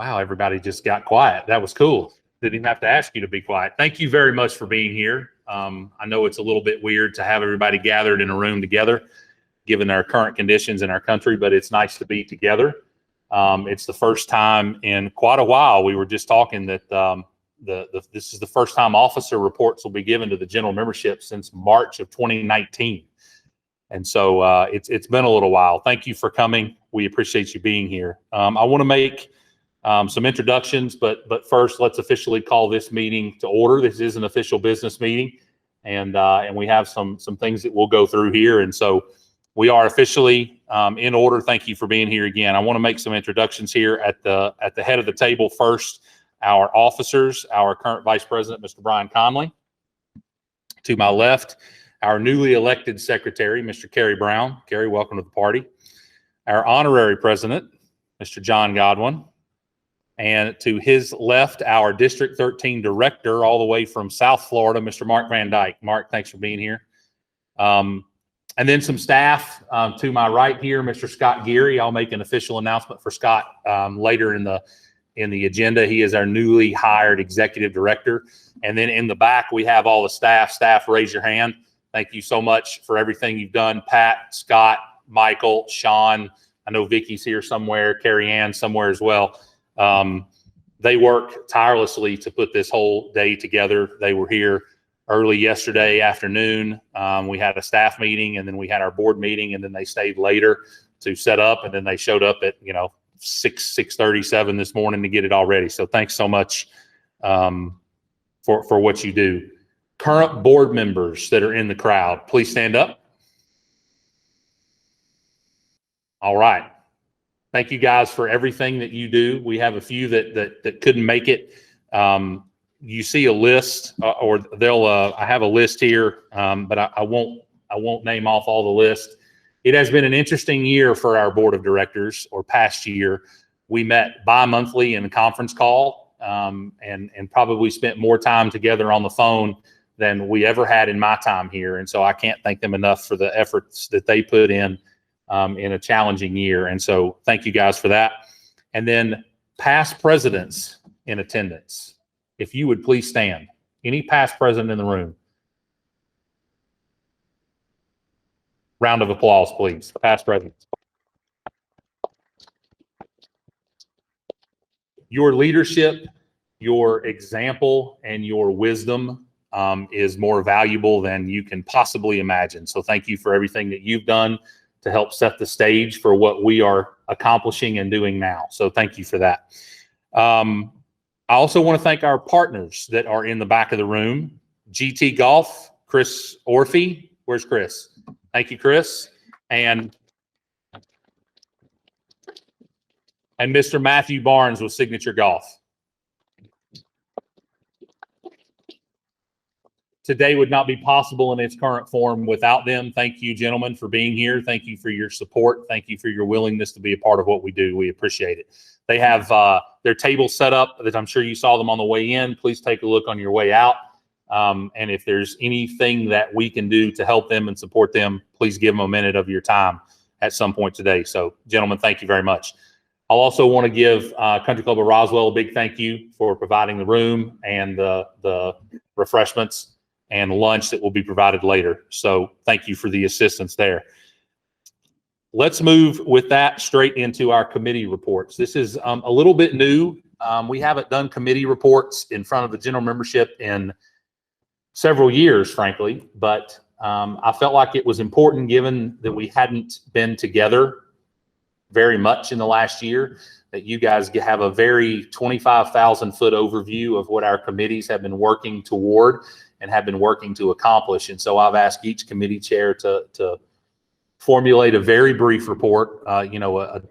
Wow, everybody just got quiet. That was cool. Didn't even have to ask you to be quiet. Thank you very much for being here. I know it's a little bit weird to have everybody gathered in a room together, given our current conditions in our country, but it's nice to be together. It's the first time in quite a while. We were just talking that this is the first time officer reports will be given to the general membership since March of 2019. And so it's been a little while. Thank you for coming. We appreciate you being here. I want to make some introductions, but first let's officially call this meeting to order. This is an official business meeting, and we have some things that we'll go through here. And so we are officially in order. Thank you for being here again. I want to make some introductions here at the head of the table. First, our officers, our current Vice President, Mr. Brian Conley. To my left, our newly elected Secretary, Mr. Kerry Brown. Kerry, welcome to the party. Our Honorary President, Mr. John Godwin. And to his left, our District 13 Director, all the way from South Florida, Mr. Mark Van Dyke. Mark, thanks for being here. And then some staff to my right here, Mr. Scott Geary. I'll make an official announcement for Scott later in the agenda. He is our newly hired Executive Director. And then in the back, we have all the staff. Staff, raise your hand. Thank you so much for everything you've done. Pat, Scott, Michael, Sean. I know Vicky's here somewhere. Carrie Ann somewhere as well. They work tirelessly to put this whole day together. They were here early yesterday afternoon. We had a staff meeting, and then we had our board meeting, and then they stayed later to set up, and then they showed up at 6:37 this morning to get it all ready. So thanks so much for what you do. Current board members that are in the crowd, please stand up. All right. Thank you guys for everything that you do. We have a few that couldn't make it. You see a list, or they'll. I have a list here, but I won't name off all the list. It has been an interesting year for our board of directors, or past year. We met bi-monthly in a conference call, and probably spent more time together on the phone than we ever had in my time here. And so I can't thank them enough for the efforts that they put in a challenging year. And so thank you guys for that. And then past presidents in attendance, if you would please stand. Any past president in the room? Round of applause, please. Past presidents. Your leadership, your example, and your wisdom is more valuable than you can possibly imagine. So thank you for everything that you've done to help set the stage for what we are accomplishing and doing now. So thank you for that. I also want to thank our partners that are in the back of the room. GT Golf, Chris Orphy. Where's Chris? Thank you, Chris. And Mr. Matthew Barnes with Signature Golf. Today would not be possible in its current form without them. Thank you, gentlemen, for being here. Thank you for your support. Thank you for your willingness to be a part of what we do. We appreciate it. They have their tables set up that I'm sure you saw them on the way in. Please take a look on your way out. And if there's anything that we can do to help them and support them, please give them a minute of your time at some point today. So, gentlemen, thank you very much. I'll also want to give Country Club of Roswell a big thank you for providing the room and the refreshments and lunch that will be provided later. So thank you for the assistance there. Let's move with that straight into our committee reports. This is a little bit new. We haven't done committee reports in front of the general membership in several years, frankly, but I felt like it was important, given that we hadn't been together very much in the last year, that you guys have a very 25,000-foot overview of what our committees have been working toward and have been working to accomplish. And so I've asked each committee chair to formulate a very brief report, a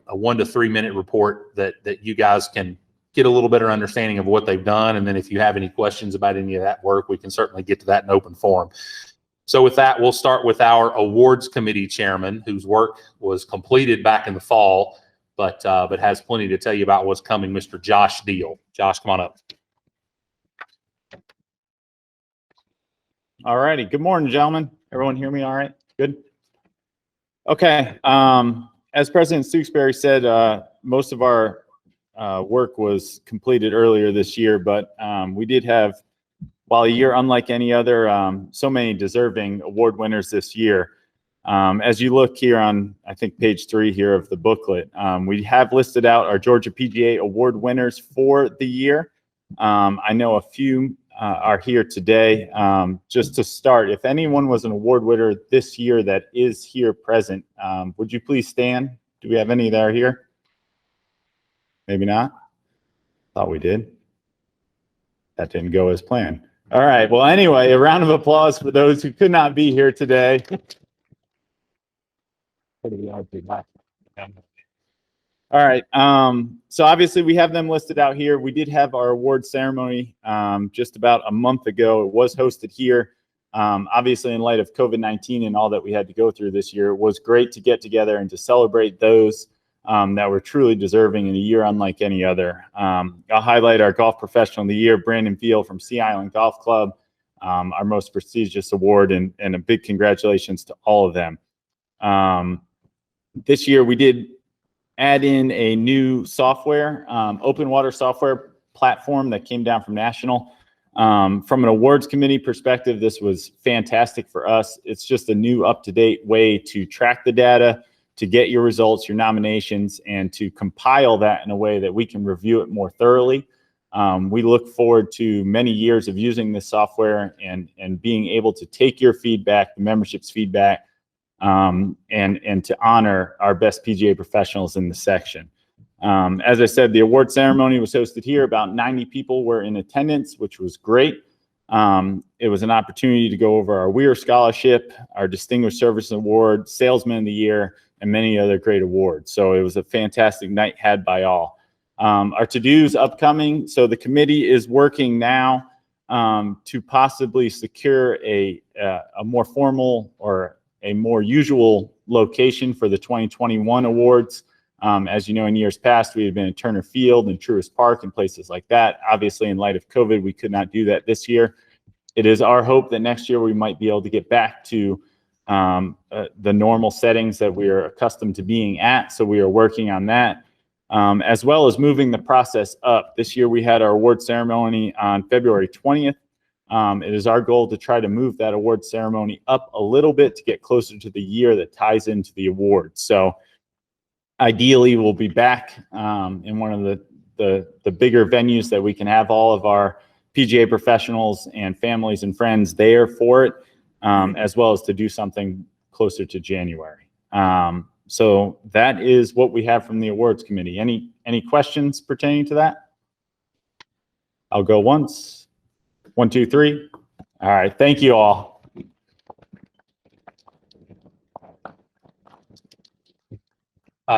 1 to 3 minute report that you guys can get a little better understanding of what they've done. And then if you have any questions about any of that work, we can certainly get to that in open forum. So with that, we'll start with our awards committee chairman, whose work was completed back in the fall, but has plenty to tell you about what's coming, Mr. Josh Deal. Josh, come on up. All righty. Good morning, gentlemen. Everyone hear me all right? Good? Okay. As President Stooksbury said, most of our work was completed earlier this year, but we did have, while a year unlike any other, so many deserving award winners this year. As you look here on, I think, page 3 here of the booklet, we have listed out our Georgia PGA award winners for the year. I know a few are here today. Just to start, if anyone was an award winner this year that is here present, would you please stand? Do we have any that are here? Maybe not. Thought we did. That didn't go as planned. All right. Well, anyway, a round of applause for those who could not be here today. All right. So obviously we have them listed out here. We did have our award ceremony just about a month ago. It was hosted here. Obviously, in light of COVID-19 and all that we had to go through this year, it was great to get together and to celebrate those that were truly deserving in a year unlike any other. I'll highlight our Golf Professional of the Year, Brandon Veal from Sea Island Golf Club, our most prestigious award, and a big congratulations to all of them. This year we did add in a new software, open water software platform that came down from National. From an awards committee perspective, this was fantastic for us. It's just a new up-to-date way to track the data, to get your results, your nominations, and to compile that in a way that we can review it more thoroughly. We look forward to many years of using this software and being able to take your feedback, the membership's feedback, and to honor our best PGA professionals in the section. As I said, the award ceremony was hosted here. About 90 people were in attendance, which was great. It was an opportunity to go over our Weir Scholarship, our Distinguished Service Award, Salesman of the Year, and many other great awards. So it was a fantastic night had by all. Our to-dos upcoming. So the committee is working now to possibly secure a more formal or a more usual location for the 2021 awards. As you know, in years past, we had been at Turner Field and Truist Park and places like that. Obviously, in light of COVID, we could not do that this year. It is our hope that next year we might be able to get back to the normal settings that we are accustomed to being at. So we are working on that, as well as moving the process up. This year we had our award ceremony on February 20th. It is our goal to try to move that award ceremony up a little bit to get closer to the year that ties into the awards. So ideally, we'll be back in one of the bigger venues that we can have all of our PGA professionals and families and friends there for it, as well as to do something closer to January. So that is what we have from the awards committee. Any questions pertaining to that? I'll go once. 1, 2, 3. All right. Thank you all.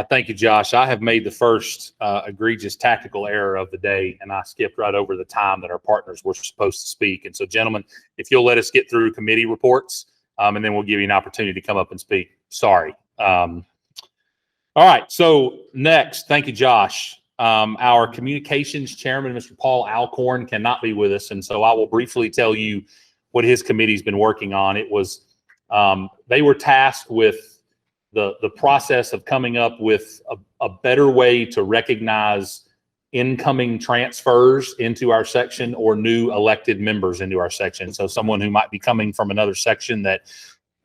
Thank you, Josh. I have made the first egregious tactical error of the day, and I skipped right over the time that our partners were supposed to speak. And so, gentlemen, if you'll let us get through committee reports, and then we'll give you an opportunity to come up and speak. Sorry. All right. So next, thank you, Josh. Our communications chairman, Mr. Paul Alcorn, cannot be with us, and so I will briefly tell you what his committee's been working on. It was they were tasked with the process of coming up with a better way to recognize incoming transfers into our section or new elected members into our section. So someone who might be coming from another section that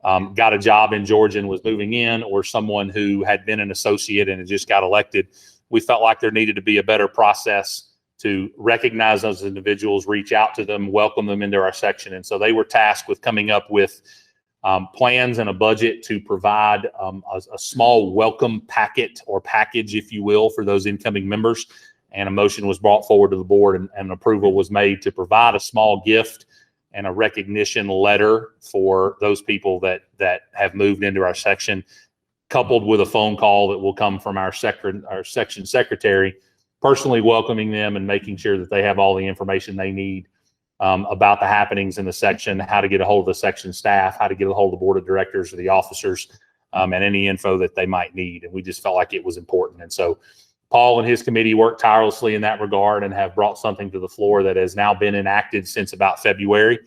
got a job in Georgia and was moving in, or someone who had been an associate and had just got elected. We felt like there needed to be a better process to recognize those individuals, reach out to them, welcome them into our section. And so they were tasked with coming up with plans and a budget to provide a small welcome packet or package, if you will, for those incoming members. And a motion was brought forward to the board, and approval was made to provide a small gift and a recognition letter for those people that have moved into our section, coupled with a phone call that will come from our section secretary, personally welcoming them and making sure that they have all the information they need about the happenings in the section, how to get a hold of the section staff, how to get a hold of the board of directors or the officers, and any info that they might need. And we just felt like it was important. And so Paul and his committee worked tirelessly in that regard and have brought something to the floor that has now been enacted since about February.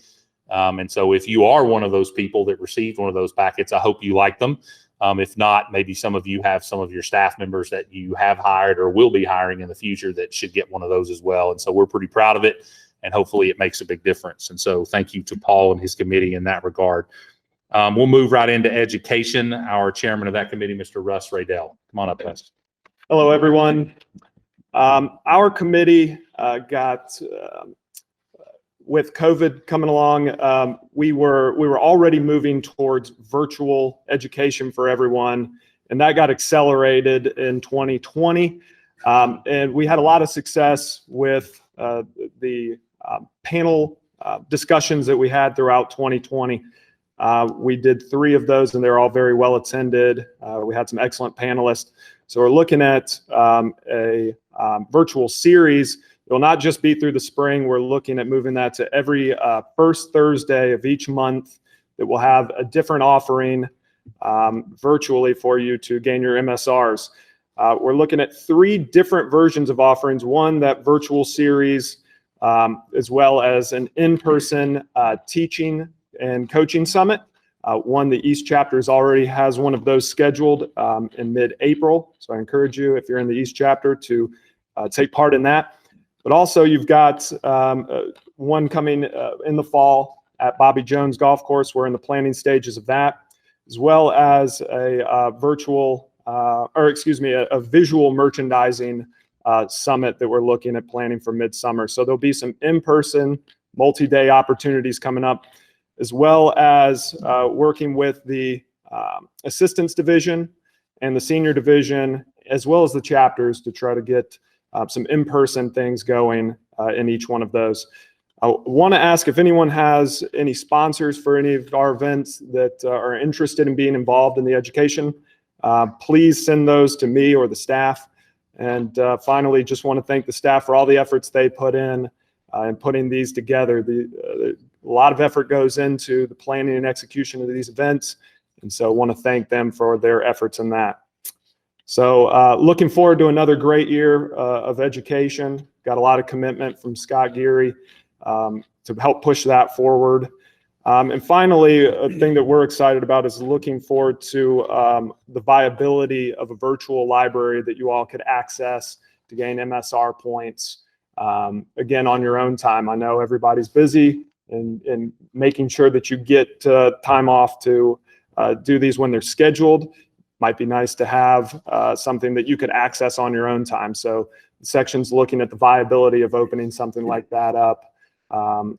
And so if you are one of those people that received one of those packets, I hope you like them. If not, maybe some of you have some of your staff members that you have hired or will be hiring in the future that should get one of those as well. And so we're pretty proud of it, and hopefully it makes a big difference. And so thank you to Paul and his committee in that regard. We'll move right into education. Our chairman of that committee, Mr. Russ Raydell. Come on up, Russ. Hello, everyone. Our committee with COVID coming along, we were already moving towards virtual education for everyone, and that got accelerated in 2020. And we had a lot of success with the panel discussions that we had throughout 2020. We did 3 of those, and they're all very well attended. We had some excellent panelists. So we're looking at a virtual series. It will not just be through the spring. We're looking at moving that to every first Thursday of each month, that will have a different offering virtually for you to gain your MSRs. We're looking at 3 different versions of offerings. One, that virtual series, as well as an in-person teaching and coaching summit. One, the East Chapters already has one of those scheduled in mid-April. So I encourage you, if you're in the East Chapter, to take part in that. But also you've got one coming in the fall at Bobby Jones Golf Course. We're in the planning stages of that, as well as a a visual merchandising summit that we're looking at planning for midsummer. So there'll be some in-person multi-day opportunities coming up, as well as working with the assistance division and the senior division, as well as the chapters, to try to get some in-person things going in each one of those. I want to ask if anyone has any sponsors for any of our events that are interested in being involved in the education. Please send those to me or the staff. And finally, just want to thank the staff for all the efforts they put in putting these together. A lot of effort goes into the planning and execution of these events, and so I want to thank them for their efforts in that. So looking forward to another great year of education. Got a lot of commitment from Scott Geary to help push that forward. And finally, a thing that we're excited about is looking forward to the viability of a virtual library that you all could access to gain MSR points, again, on your own time. I know everybody's busy, and making sure that you get time off to do these when they're scheduled. Might be nice to have something that you could access on your own time. So the section's looking at the viability of opening something like that up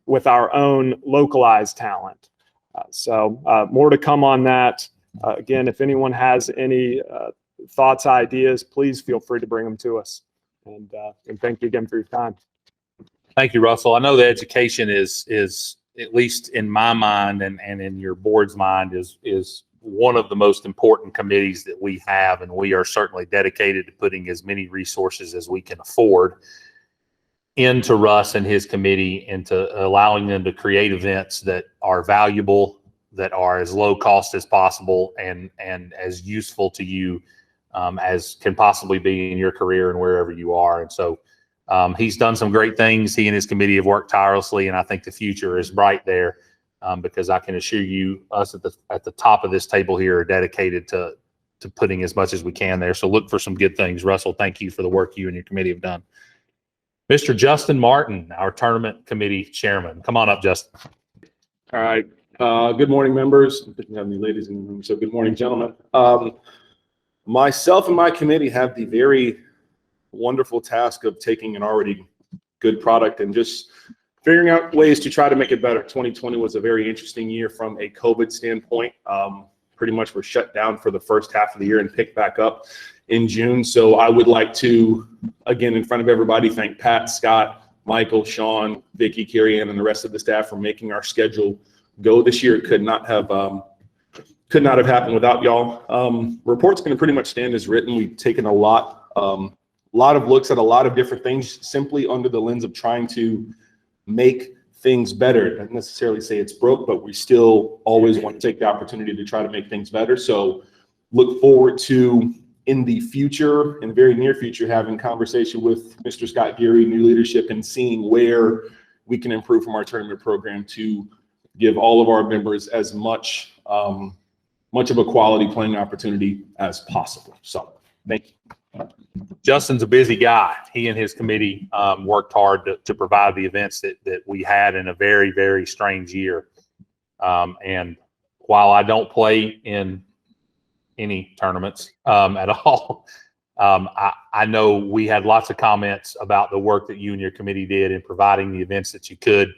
with our own localized talent. So more to come on that. Again, if anyone has any thoughts, ideas, please feel free to bring them to us. And thank you again for your time. Thank you, Russell. I know the education is at least in my mind and in your board's mind is one of the most important committees that we have, and we are certainly dedicated to putting as many resources as we can afford into Russ and his committee, into allowing them to create events that are valuable, that are as low cost as possible, and as useful to you as can possibly be in your career and wherever you are. And so he's done some great things. He and his committee have worked tirelessly, and I think the future is bright there. Because I can assure you, us at the top of this table here are dedicated to putting as much as we can there. So look for some good things. Russell, thank you for the work you and your committee have done. Mr. Justin Martin, our tournament committee chairman. Come on up, Justin. All right. Good morning, members. I think we have any ladies in the room, so good morning, gentlemen. Myself and my committee have the very wonderful task of taking an already good product and just figuring out ways to try to make it better. 2020 was a very interesting year from a COVID standpoint. Pretty much we're shut down for the first half of the year and picked back up in June. So I would like to, again, in front of everybody, thank Pat, Scott, Michael, Sean, Vicky, Carrie Ann, and the rest of the staff for making our schedule go this year. It could not have happened without y'all. Report's going to pretty much stand as written. We've taken a lot of looks at a lot of different things simply under the lens of trying to make things better. Not necessarily say it's broke, but we still always want to take the opportunity to try to make things better. So look forward to, in the future, in the very near future, having conversation with Mr. Scott Geary, new leadership, and seeing where we can improve from our tournament program to give all of our members as much much of a quality playing opportunity as possible. So thank you. Justin's a busy guy. He and his committee worked hard to provide the events that we had in a very, very strange year. And while I don't play in any tournaments at all, I know we had lots of comments about the work that you and your committee did in providing the events that you could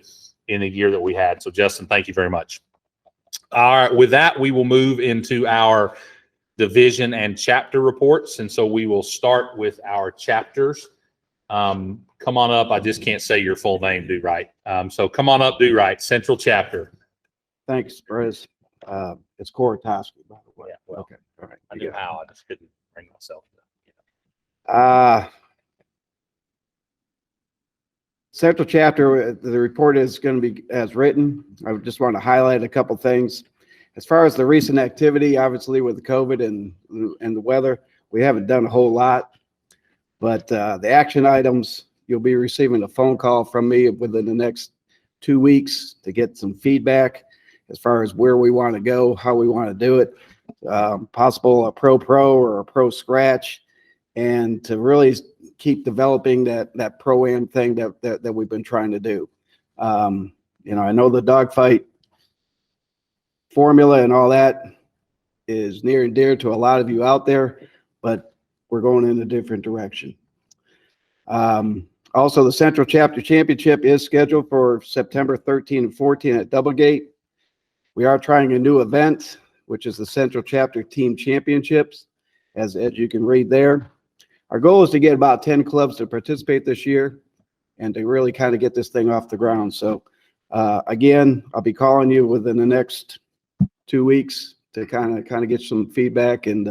in the year that we had. So Justin, thank you very much. All right, with that, we will move into our division and chapter reports. And so we will start with our chapters. Come on up. I just can't say your full name, Do Right. So come on up, Do Right, Central Chapter. Thanks, Perez. It's Korotowski, by the way. Yeah, well, Okay, all right. I knew how. I just couldn't bring myself to. Central Chapter, the report is going to be as written. I just want to highlight a couple things. As far as the recent activity, obviously with the COVID and the weather, we haven't done a whole lot. But the action items, you'll be receiving a phone call from me within the next 2 weeks to get some feedback as far as where we want to go, how we want to do it, possible a pro or a pro scratch, and to really keep developing that pro-am thing that we've been trying to do. I know the dogfight formula and all that is near and dear to a lot of you out there, but we're going in a different direction. Also, the Central Chapter Championship is scheduled for September 13 and 14 at Doublegate. We are trying a new event, which is the Central Chapter Team Championships, as you can read there. Our goal is to get about 10 clubs to participate this year and to really kind of get this thing off the ground. So, again, I'll be calling you within the next 2 weeks to kind of get some feedback, and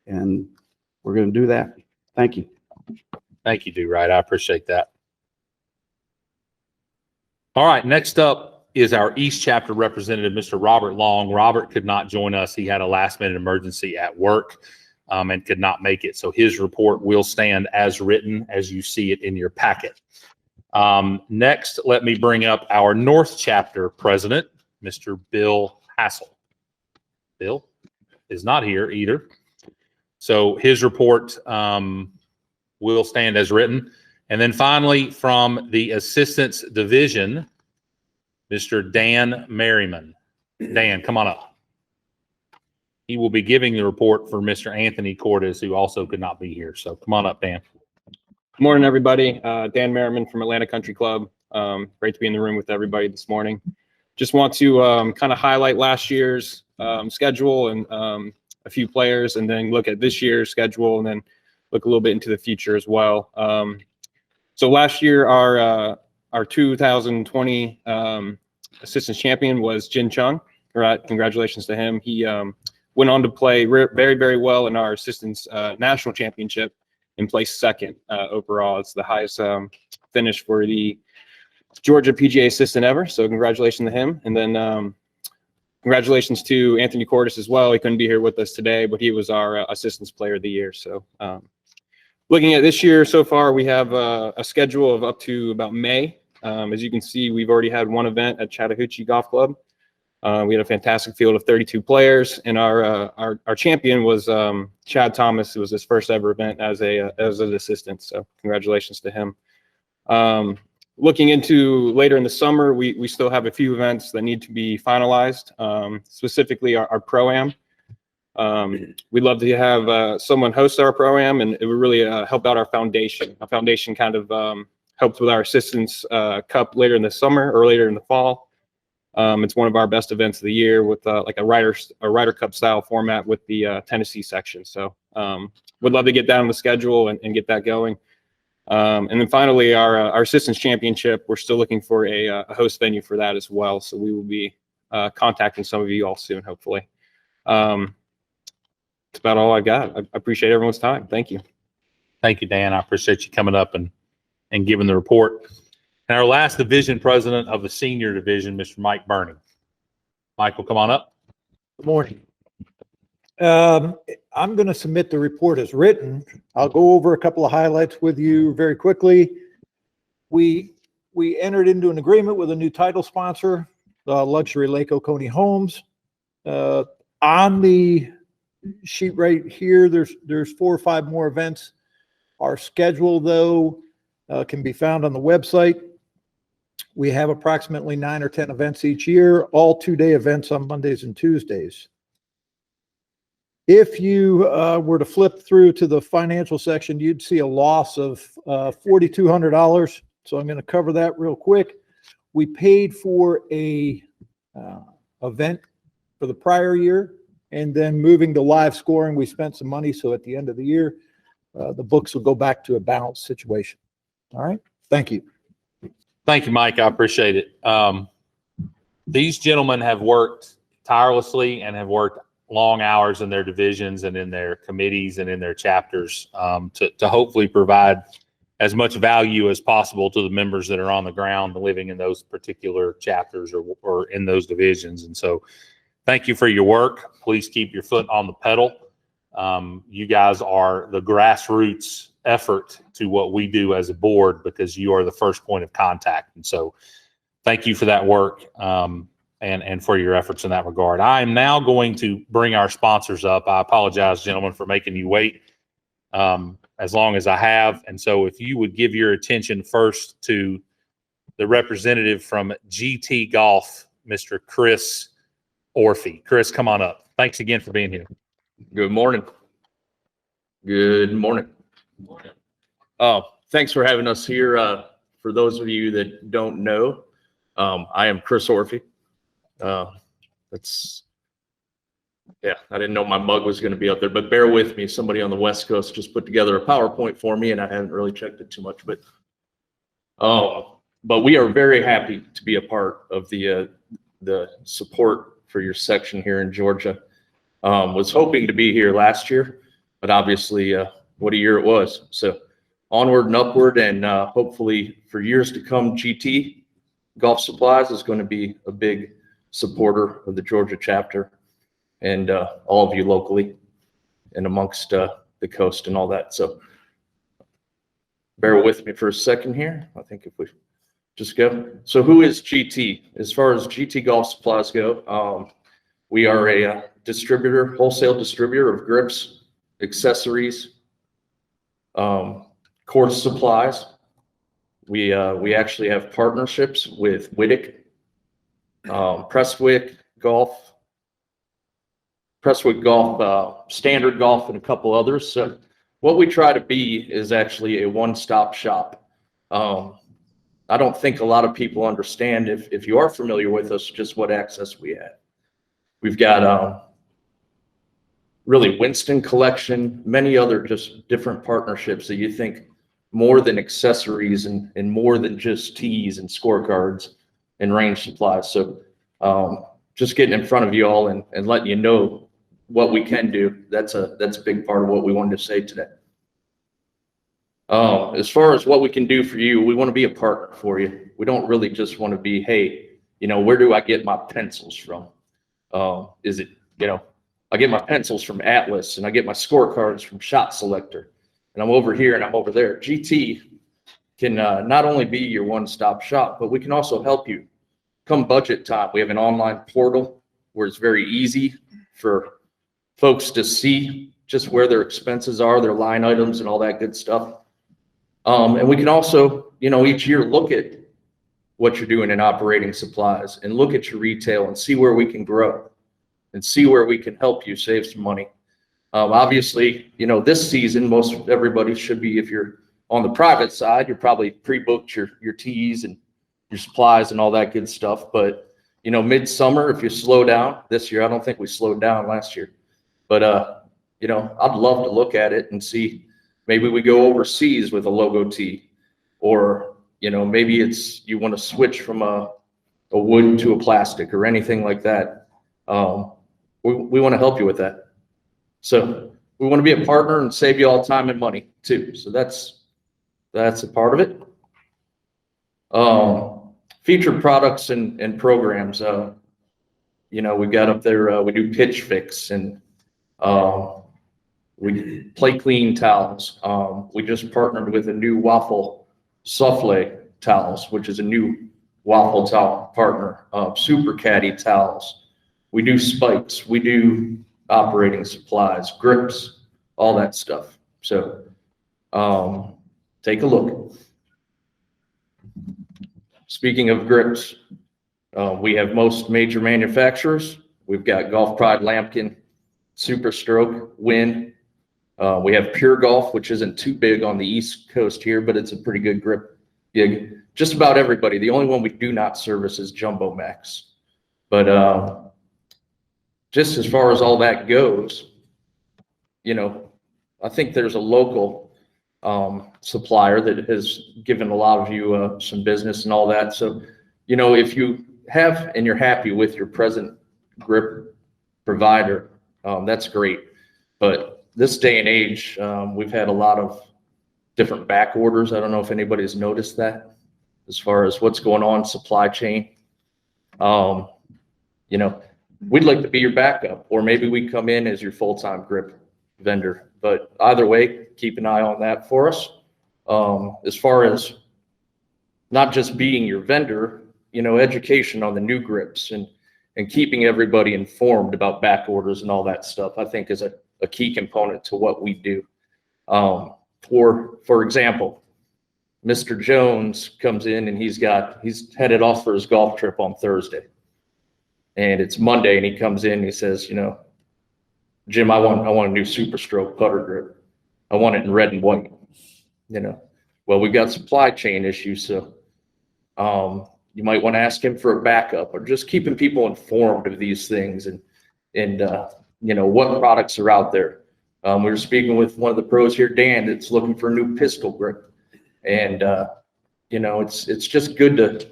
we're going to do that. Thank you. Thank you, Do Right. I appreciate that. All right, next up is our East Chapter representative, Mr. Robert Long. Robert could not join us. He had a last-minute emergency at work and could not make it. So his report will stand as written as you see it in your packet. Next, let me bring up our North Chapter president, Mr. Bill Hassel. Bill is not here either. So his report will stand as written. And then finally, from the Assistants Division, Mr. Dan Merriman. Dan, come on up. He will be giving the report for Mr. Anthony Cordes, who also could not be here. So come on up, Dan. Good morning, everybody. Dan Merriman from Atlanta Country Club. Great to be in the room with everybody this morning. Just want to kind of highlight last year's schedule and a few players, and then look at this year's schedule, and then look a little bit into the future as well. So last year, our 2020 assistance champion was Jin Chung. Congratulations to him. He went on to play very, very well in our assistance national championship and placed second overall. It's the highest finish for the Georgia PGA assistant ever. So congratulations to him. And then congratulations to Anthony Cordes as well. He couldn't be here with us today, but he was our assistance player of the year. So looking at this year so far, we have a schedule of up to about May. As you can see, we've already had one event at Chattahoochee Golf Club. We had a fantastic field of 32 players, and our champion was Chad Thomas. It was his first ever event as an assistant. So congratulations to him. Looking into later in the summer, we still have a few events that need to be finalized, specifically our Pro-Am. We'd love to have someone host our Pro-Am, and it would really help out our foundation. Our foundation kind of helps with our Assistants Cup later in the summer or later in the fall. It's one of our best events of the year with like a Ryder Cup style format with the Tennessee section. So would love to get that on the schedule and get that going. And then finally, our Assistants Championship, we're still looking for a host venue for that as well. So we will be contacting some of you all soon, hopefully. That's about all I've got. I appreciate everyone's time. Thank you. Thank you, Dan. I appreciate you coming up and giving the report. And our last division president of the senior division, Mr. Mike Burney. Michael, come on up. Good morning. I'm going to submit the report as written. I'll go over a couple of highlights with you very quickly. We entered into an agreement with a new title sponsor, Luxury Lake Oconee Homes. On the sheet right here, there's 4 or 5 more events. Our schedule, though, can be found on the website. We have approximately 9 or 10 events each year, all 2-day events on Mondays and Tuesdays. If you were to flip through to the financial section, you'd see a loss of $4,200. So I'm going to cover that real quick. We paid for a event for the prior year, and then moving to live scoring, we spent some money. So at the end of the year, the books will go back to a balanced situation. All right. Thank you. Thank you, Mike. I appreciate it. These gentlemen have worked tirelessly and have worked long hours in their divisions and in their committees and in their chapters to hopefully provide as much value as possible to the members that are on the ground living in those particular chapters or in those divisions. And so thank you for your work. Please keep your foot on the pedal. You guys are the grassroots effort to what we do as a board, because you are the first point of contact. And so thank you for that work and for your efforts in that regard. I am now going to bring our sponsors up. I apologize, gentlemen, for making you wait as long as I have. And so if you would give your attention first to the representative from GT Golf, Mr. Chris Orphy. Chris, come on up. Thanks again for being here. Good morning. Good morning. Thanks for having us here. For those of you that don't know, I am Chris Orphy. I didn't know my mug was going to be up there, but bear with me. Somebody on the West Coast just put together a PowerPoint for me, and I haven't really checked it too much. But we are very happy to be a part of the support for your section here in Georgia. Was hoping to be here last year, but obviously, what a year it was. So onward and upward, and hopefully for years to come, GT Golf Supplies is going to be a big supporter of the Georgia chapter and all of you locally and amongst the coast and all that. So bear with me for a second here. I think if we just go. So who is GT? As far as GT Golf Supplies go, we are a distributor, wholesale distributor of grips, accessories, course supplies. We actually have partnerships with Whittick, Prestwick Golf, Standard Golf, and a couple others. So what we try to be is actually a one-stop shop. I don't think a lot of people understand, if you are familiar with us, just what access we have. We've got really Winston Collection, many other just different partnerships that you think more than accessories and more than just tees and scorecards and range supplies. So just getting in front of you all and letting you know what we can do. That's a big part of what we wanted to say today. As far as what we can do for you, we want to be a partner for you. We don't really just want to be, hey, where do I get my pencils from? I get my pencils from Atlas, and I get my scorecards from Shot Selector, and I'm over here and I'm over there. GT can not only be your one-stop shop, but we can also help you come budget time. We have an online portal where it's very easy for folks to see just where their expenses are, their line items, and all that good stuff. And we can also, each year look at what you're doing in operating supplies and look at your retail and see where we can grow and see where we can help you save some money. Obviously, this season, most everybody should be, if you're on the private side, you're probably pre-booked your tees and your supplies and all that good stuff. But, midsummer, if you slow down this year, I don't think we slowed down last year, but, I'd love to look at it and see, maybe we go overseas with a logo tee, or, maybe it's, you want to switch from a wood to a plastic or anything like that. We want to help you with that. So we want to be a partner and save you all time and money too. So that's a part of it. Featured products and programs. We got up there, we do Pitch Fix, and we play clean towels. We just partnered with a new waffle souffle towels, which is a new waffle towel partner. Super Caddy towels. We do spikes, we do operating supplies, grips, all that stuff. So take a look. Speaking of grips, we have most major manufacturers. We've got Golf Pride, Lampkin, Super Stroke, Win. We have Pure Golf, which isn't too big on the East Coast here, but it's a pretty good grip gig. Just about everybody. The only one we do not service is Jumbo Max. But just as far as all that goes, you know, I think there's a local supplier that has given a lot of you some business and all that. So, you know, if you have and you're happy with your present grip provider, that's great. But this day and age, we've had a lot of different back orders. I don't know if anybody's noticed that as far as what's going on supply chain. You know, we'd like to be your backup, or maybe we come in as your full-time grip vendor. But either way, keep an eye on that for us. As far as not just being your vendor, you know, education on the new grips and keeping everybody informed about back orders and all that stuff, I think is a key component to what we do. For example, Mr. Jones comes in and he's headed off for his golf trip on Thursday. And it's Monday and he comes in and he says, you know, Jim, I want a new Super Stroke putter grip. I want it in red and white. You know, well, we've got supply chain issues, so you might want to ask him for a backup, or just keeping people informed of these things and you know, what products are out there. We were speaking with one of the pros here, Dan, that's looking for a new pistol grip, and you know, it's just good to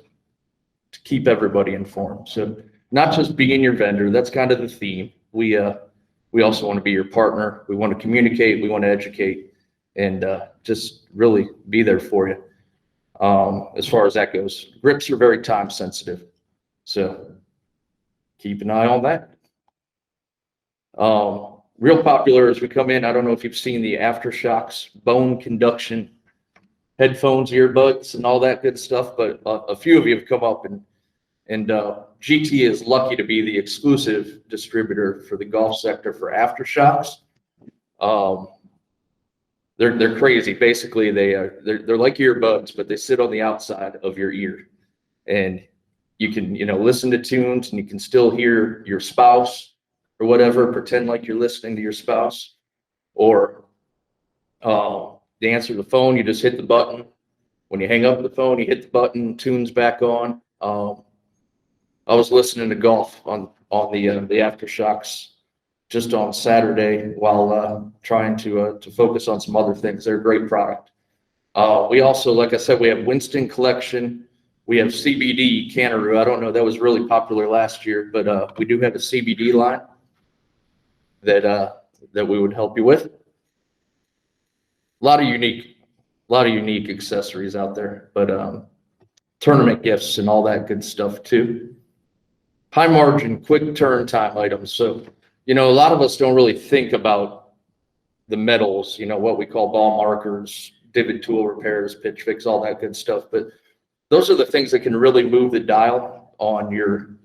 keep everybody informed. So not just being your vendor, that's kind of the theme. We also want to be your partner. We want to communicate. We want to educate, and just really be there for you. As far as that goes, grips are very time sensitive, so keep an eye on that. Real popular as we come in. I don't know if you've seen the Aftershocks bone conduction headphones, earbuds, and all that good stuff, but a few of you have come up and GT is lucky to be the exclusive distributor for the golf sector for Aftershocks. They're crazy. Basically, they're like earbuds, but they sit on the outside of your ear, and you can, you know, listen to tunes, and you can still hear your spouse or whatever. Pretend like you're listening to your spouse, or to answer the phone, you just hit the button. When you hang up the phone, you hit the button, tune's back on. I was listening to golf on the Aftershocks just on Saturday while trying to focus on some other things. They're a great product. We also, like I said, we have Winston Collection. We have CBD Canaroo. I don't know, that was really popular last year, but we do have a CBD line that we would help you with. A lot of unique accessories out there, but tournament gifts and all that good stuff too. High margin, quick turn time items. So, you know, a lot of us don't really think about the metals, you know, what we call ball markers, divot tool repairs, pitch fix, all that good stuff. But those are the things that can really move the dial on your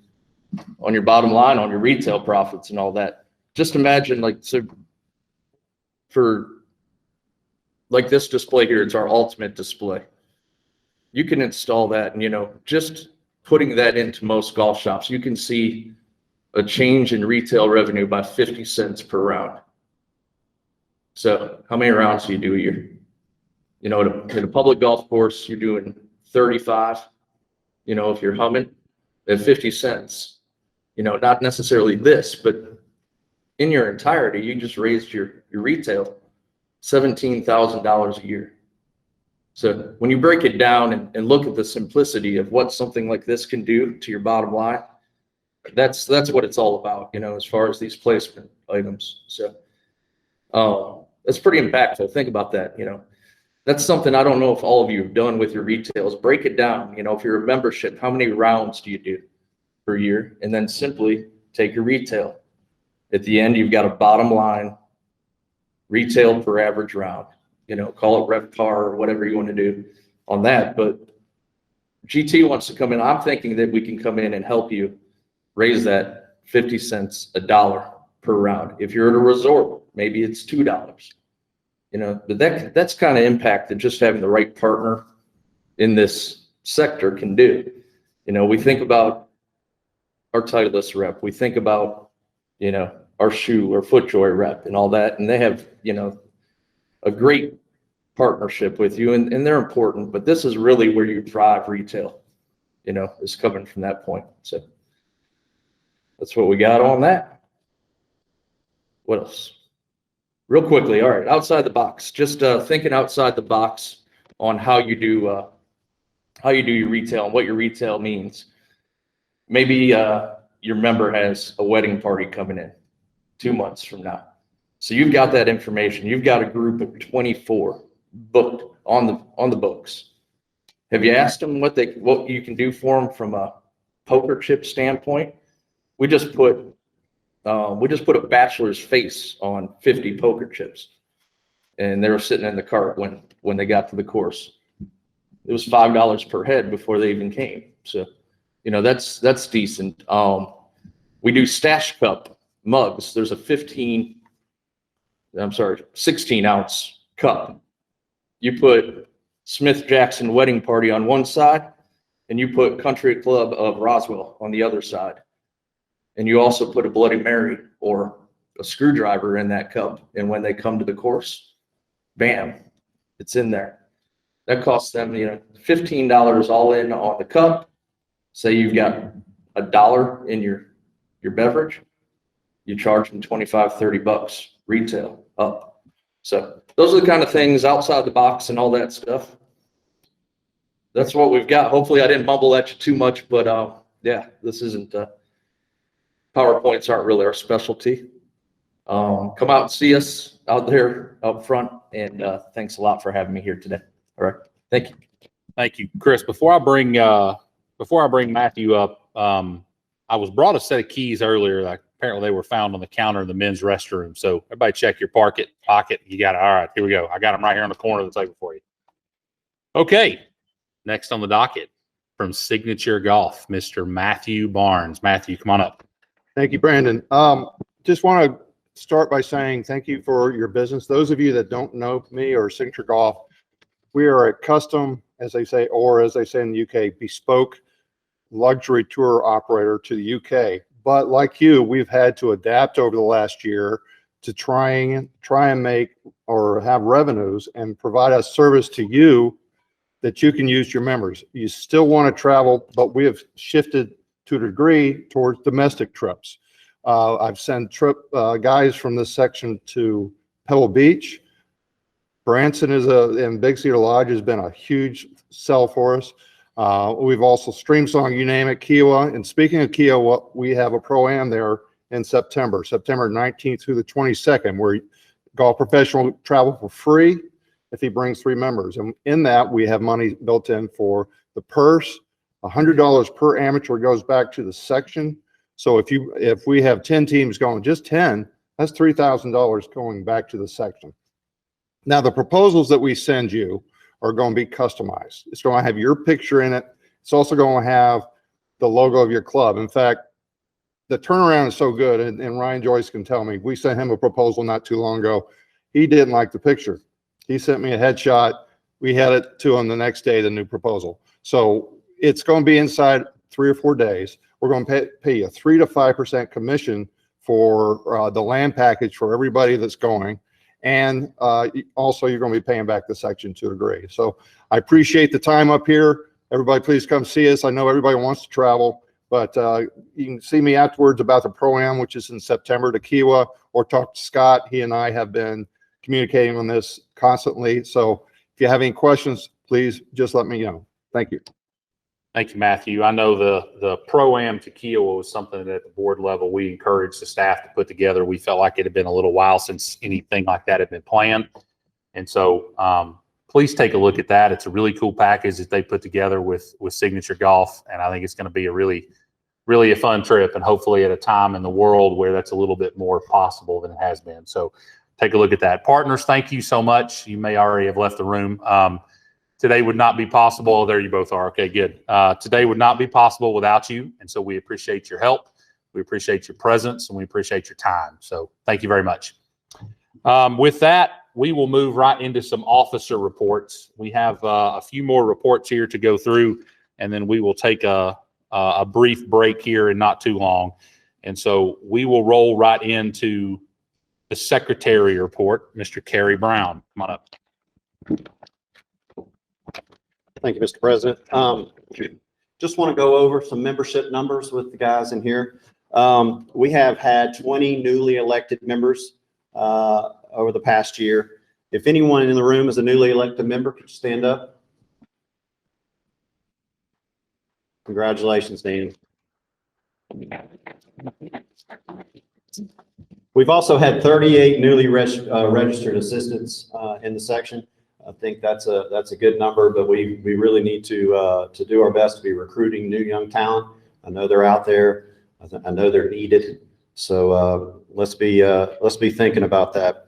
bottom line, on your retail profits and all that. Just imagine, like, so for like this display here, it's our ultimate display. You can install that, and, you know, just putting that into most golf shops, you can see a change in retail revenue by 50 cents per round. So how many rounds do you do a year? You know, at a public golf course, you're doing 35. You know, if you're humming at 50 cents, you know, not necessarily this, but in your entirety, you just raised your retail $17,000 a year. So when you break it down and look at the simplicity of what something like this can do to your bottom line, that's what it's all about, you know, as far as these placement items. So it's pretty impactful. Think about that. You know, that's something I don't know if all of you have done with your retails. Break it down. You know, if you're a membership, how many rounds do you do per year? And then simply take your retail. At the end, you've got a bottom line retail per average round. You know, call it RevPAR or whatever you want to do on that. But GT wants to come in. I'm thinking that we can come in and help you raise that 50 cents, $1 per round. If you're at a resort, maybe it's $2. You know, but that's kind of impact that just having the right partner in this sector can do. You know, we think about our Titleist rep, we think about, you know, our shoe or FootJoy rep and all that, and they have, you know, a great partnership with you, and they're important, but this is really where you drive retail, you know, is coming from that point. So that's what we got on that. What else? Real quickly, all right, outside the box, just thinking outside the box on how you do your retail and what your retail means. Maybe your member has a wedding party coming in 2 months from now. So you've got that information. You've got a group of 24 booked on the books. Have you asked them what you can do for them from a poker chip standpoint? We just put a bachelor's face on 50 poker chips, and they were sitting in the cart when they got to the course. It was $5 per head before they even came. So, you know, that's decent. We do stash cup mugs. There's a 16-ounce cup. You put Smith Jackson Wedding Party on one side, and you put Country Club of Roswell on the other side. And you also put a Bloody Mary or a screwdriver in that cup. And when they come to the course, bam, it's in there. That costs them, you know, $15 all in on the cup. Say you've got $1 in your beverage, you charge them $25, $30 retail up. So those are the kind of things outside the box and all that stuff. That's what we've got. Hopefully I didn't mumble at you too much, but yeah, this isn't PowerPoints aren't really our specialty. Come out and see us out there up front, and thanks a lot for having me here today. All right, thank you. Thank you, Chris. Before I bring Matthew up, I was brought a set of keys earlier. Like apparently they were found on the counter in the men's restroom. So everybody check your pocket. You got it. All right, here we go. I got them right here on the corner of the table for you. Okay, next on the docket from Signature Golf, Mr. Matthew Barnes. Matthew, come on up. Thank you, Brandon. Just want to start by saying thank you for your business. Those of you that don't know me or Signature Golf, we are a custom, as they say, or as they say in the UK, bespoke luxury tour operator to the UK. But like you, we've had to adapt over the last year to try and make or have revenues and provide a service to you that you can use your members. You still want to travel, but we have shifted to a degree towards domestic trips. I've sent guys from this section to Pebble Beach. Branson and Big Cedar Lodge has been a huge sell for us. We've also Streamsong, you name it, Kiowa. And speaking of Kiowa, we have a Pro-Am there in September 19th through the 22nd, where golf professional travel for free if he brings 3 members. And in that, we have money built in for the purse. $100 per amateur goes back to the section. So if we have 10 teams going, just 10, that's $3,000 going back to the section. Now, the proposals that we send you are going to be customized. It's going to have your picture in it. It's also going to have the logo of your club. In fact, the turnaround is so good, and Ryan Joyce can tell me, we sent him a proposal not too long ago. He didn't like the picture. He sent me a headshot. We had it to him the next day, the new proposal. So it's going to be inside 3 or 4 days. We're going to pay you 3 to 5% commission for the land package for everybody that's going. And also you're going to be paying back the section to a degree. So I appreciate the time up here. Everybody, please come see us. I know everybody wants to travel, but you can see me afterwards about the Pro-Am, which is in September, to Kiowa, or talk to Scott. He and I have been communicating on this constantly. So if you have any questions, please just let me know. Thank you. Thank you, Matthew. I know the Pro-Am to Kiowa was something that at the board level we encouraged the staff to put together. We felt like it had been a little while since anything like that had been planned. And so please take a look at that. It's a really cool package that they put together with Signature Golf. And I think it's going to be a really a fun trip, and hopefully at a time in the world where that's a little bit more possible than it has been. So take a look at that. Partners, thank you so much. You may already have left the room. Today would not be possible. There you both are. Okay, good. Today would not be possible without you. And so we appreciate your help. We appreciate your presence and we appreciate your time. So thank you very much. With that, we will move right into some officer reports. We have a few more reports here to go through, and then we will take a brief break here and not too long. And so we will roll right into the secretary report, Mr. Kerry Brown. Come on up. Thank you, Mr. President. Just want to go over some membership numbers with the guys in here. We have had 20 newly elected members over the past year. If anyone in the room is a newly elected member, could you stand up? Congratulations, Dan. We've also had 38 newly registered assistants in the section. I think that's a good number, but we really need to do our best to be recruiting new young talent. I know they're out there. I know they're needed. So let's be thinking about that.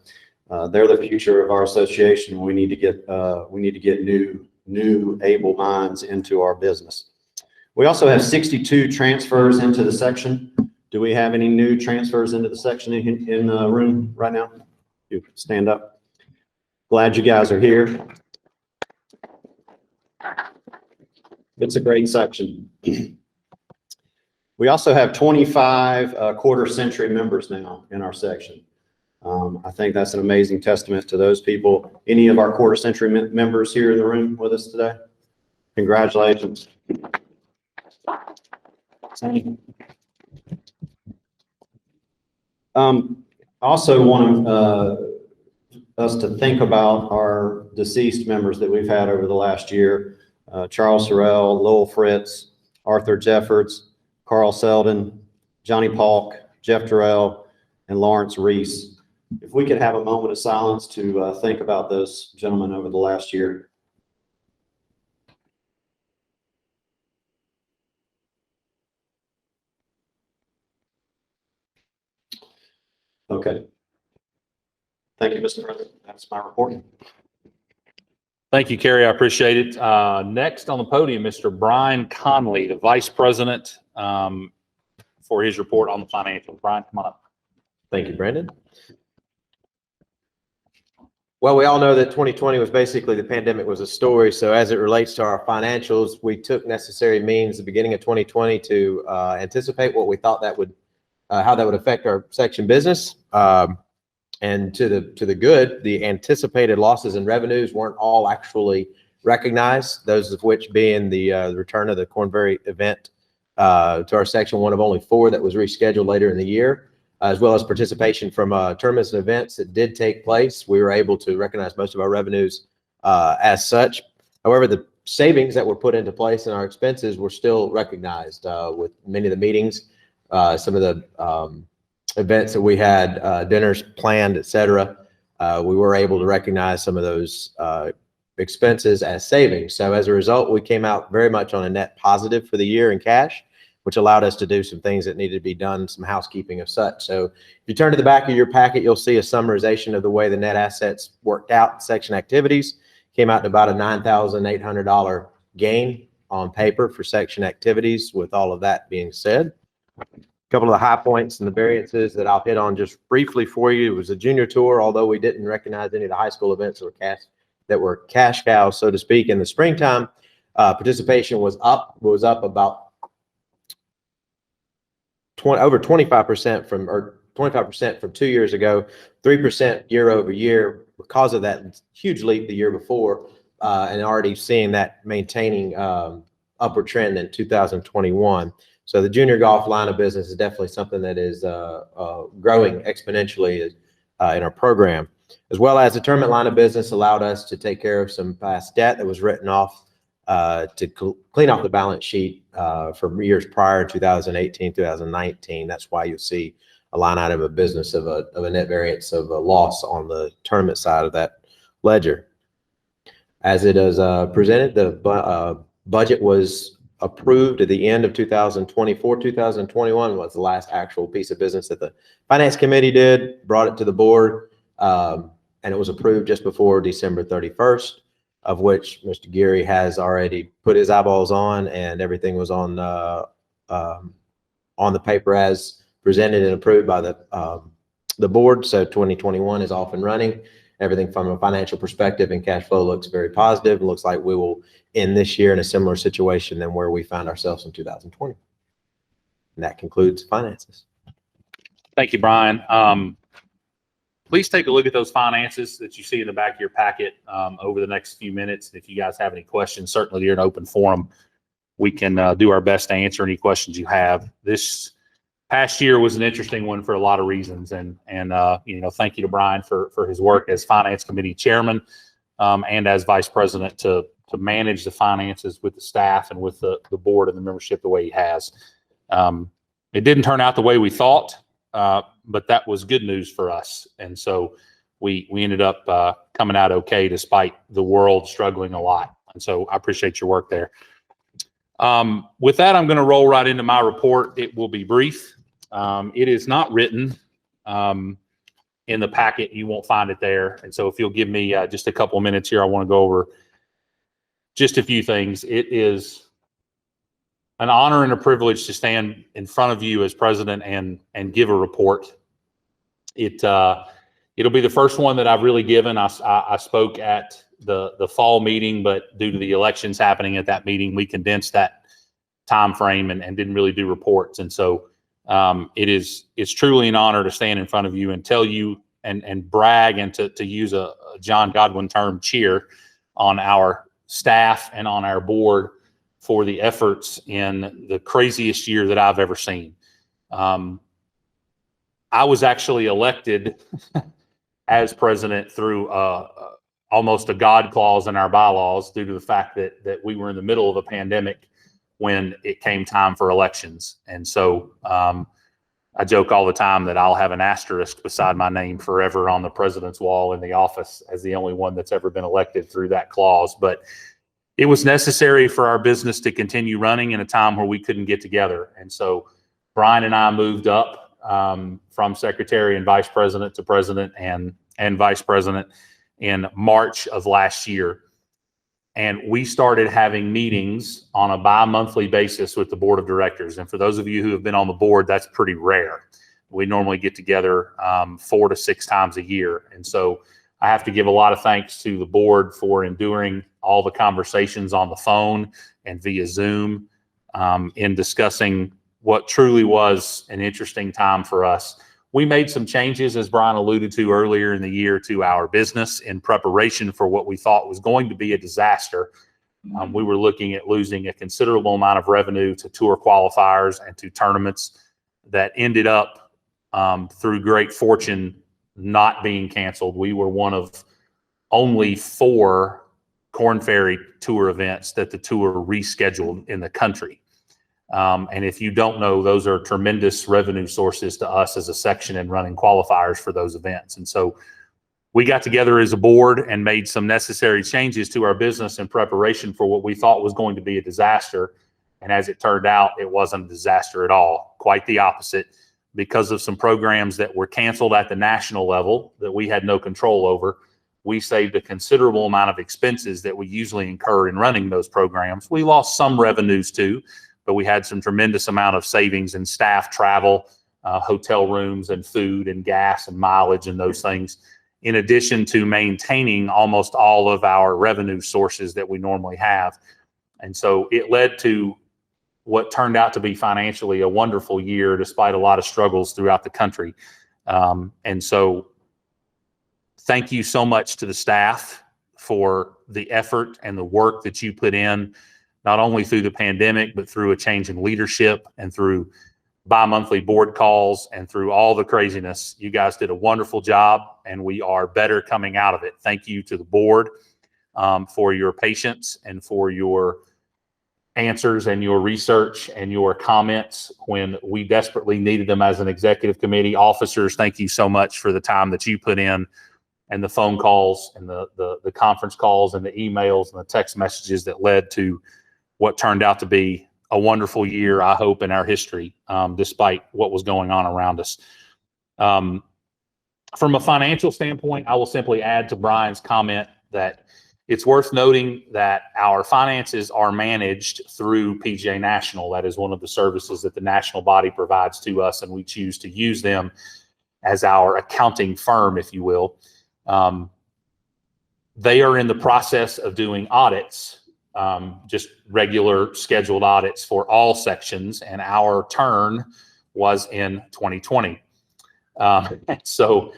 They're the future of our association. We need to get new able minds into our business. We also have 62 transfers into the section. Do we have any new transfers into the section in the room right now? You stand up. Glad you guys are here. It's a great section. We also have 25 quarter century members now in our section. I think that's an amazing testament to those people. Any of our quarter century members here in the room with us today? Congratulations. Also want us to think about our deceased members that we've had over the last year. Charles Sorrell, Lowell Fritz, Arthur Jeffords, Carl Selden, Johnny Paulk, Jeff Durrell, and Lawrence Reese. If we could have a moment of silence to think about those gentlemen over the last year. Okay. Thank you, Mr. President. That's my report. Thank you, Kerry. I appreciate it. Next on the podium, Mr. Brian Conley, the Vice President, for his report on the financials. Brian, come on up. Thank you, Brandon. Well, we all know that 2020 was basically the pandemic was a story. So as it relates to our financials, we took necessary means at the beginning of 2020 to anticipate what we thought that would, how that would affect our section business. And to the good, the anticipated losses in revenues weren't all actually recognized, those of which being the return of the Cornbury event to our section, one of only 4 that was rescheduled later in the year, as well as participation from tournaments and events that did take place. We were able to recognize most of our revenues as such. However, the savings that were put into place in our expenses were still recognized with many of the meetings, some of the events that we had, dinners planned, etc. We were able to recognize some of those expenses as savings. So as a result, we came out very much on a net positive for the year in cash, which allowed us to do some things that needed to be done, some housekeeping of such. So if you turn to the back of your packet, you'll see a summarization of the way the net assets worked out in section activities. Came out to about a $9,800 gain on paper for section activities. With all of that being said, a couple of the high points and the variances that I'll hit on just briefly for you. It was a junior tour, although we didn't recognize any of the high school events that were cash cows, so to speak, in the springtime. Participation was up about over 25% from 2 years ago, 3% year over year because of that huge leap the year before, and already seeing that maintaining upward trend in 2021. So the junior golf line of business is definitely something that is growing exponentially in our program, as well as the tournament line of business allowed us to take care of some past debt that was written off to clean off the balance sheet for years prior, 2018, 2019. That's why you'll see a line item of business of a net variance of a loss on the tournament side of that ledger. As it is presented, the budget was approved at the end of 2024. 2021 was the last actual piece of business that the finance committee did, brought it to the board, and it was approved just before December 31st, of which Mr. Geary has already put his eyeballs on, and everything was on on the paper as presented and approved by the board. So 2021 is off and running. Everything from a financial perspective and cash flow looks very positive. It looks like we will end this year in a similar situation than where we found ourselves in 2020. And that concludes finances. Thank you, Brian. Please take a look at those finances that you see in the back of your packet over the next few minutes. If you guys have any questions, certainly you're an open forum. We can do our best to answer any questions you have. This past year was an interesting one for a lot of reasons, and thank you to Brian for his work as Finance Committee Chairman and as Vice President to manage the finances with the staff and with the board and the membership the way he has. It didn't turn out the way we thought, but that was good news for us, and so we ended up coming out okay despite the world struggling a lot. And so I appreciate your work there. With that, I'm going to roll right into my report. It will be brief. It is not written in the packet. You won't find it there. And so if you'll give me just a couple of minutes here, I want to go over just a few things. It is an honor and a privilege to stand in front of you as president and give a report. It'll be the first one that I've really given. I spoke at the fall meeting, but due to the elections happening at that meeting, we condensed that time frame and didn't really do reports. And so it's truly an honor to stand in front of you and tell you and brag and to use a John Godwin term, cheer on our staff and on our board for the efforts in the craziest year that I've ever seen. I was actually elected as president through almost a God clause in our bylaws due to the fact that we were in the middle of a pandemic when it came time for elections. And so I joke all the time that I'll have an asterisk beside my name forever on the president's wall in the office as the only one that's ever been elected through that clause. But it was necessary for our business to continue running in a time where we couldn't get together. And so Brian and I moved up from secretary and vice president to president and vice president in March of last year. And we started having meetings on a bi-monthly basis with the board of directors. And for those of you who have been on the board, that's pretty rare. We normally get together 4 to 6 times a year. And so I have to give a lot of thanks to the board for enduring all the conversations on the phone and via Zoom in discussing what truly was an interesting time for us. We made some changes, as Brian alluded to earlier in the year, to our business in preparation for what we thought was going to be a disaster. We were looking at losing a considerable amount of revenue to tour qualifiers and to tournaments that ended up, through great fortune, not being canceled. We were one of only 4 Korn Ferry Tour events that the tour rescheduled in the country. And if you don't know, those are tremendous revenue sources to us as a section in running qualifiers for those events. And so we got together as a board and made some necessary changes to our business in preparation for what we thought was going to be a disaster. And as it turned out, it wasn't a disaster at all. Quite the opposite. Because of some programs that were canceled at the national level that we had no control over, we saved a considerable amount of expenses that we usually incur in running those programs. We lost some revenues too, but we had some tremendous amount of savings in staff travel, hotel rooms and food and gas and mileage and those things, in addition to maintaining almost all of our revenue sources that we normally have. And so it led to what turned out to be financially a wonderful year, despite a lot of struggles throughout the country. And so thank you so much to the staff for the effort and the work that you put in, not only through the pandemic, but through a change in leadership and through bi-monthly board calls and through all the craziness. You guys did a wonderful job, and we are better coming out of it. Thank you to the board for your patience and for your answers and your research and your comments when we desperately needed them as an executive committee. Officers, thank you so much for the time that you put in, and the phone calls and the conference calls and the emails and the text messages that led to what turned out to be a wonderful year, I hope, in our history, despite what was going on around us. From a financial standpoint, I will simply add to Brian's comment that It's worth noting that our finances are managed through PGA National. That is one of the services that the national body provides to us, and we choose to use them as our accounting firm, if you will. They are in the process of doing audits, just regular scheduled audits for all sections, and our turn was in 2020. So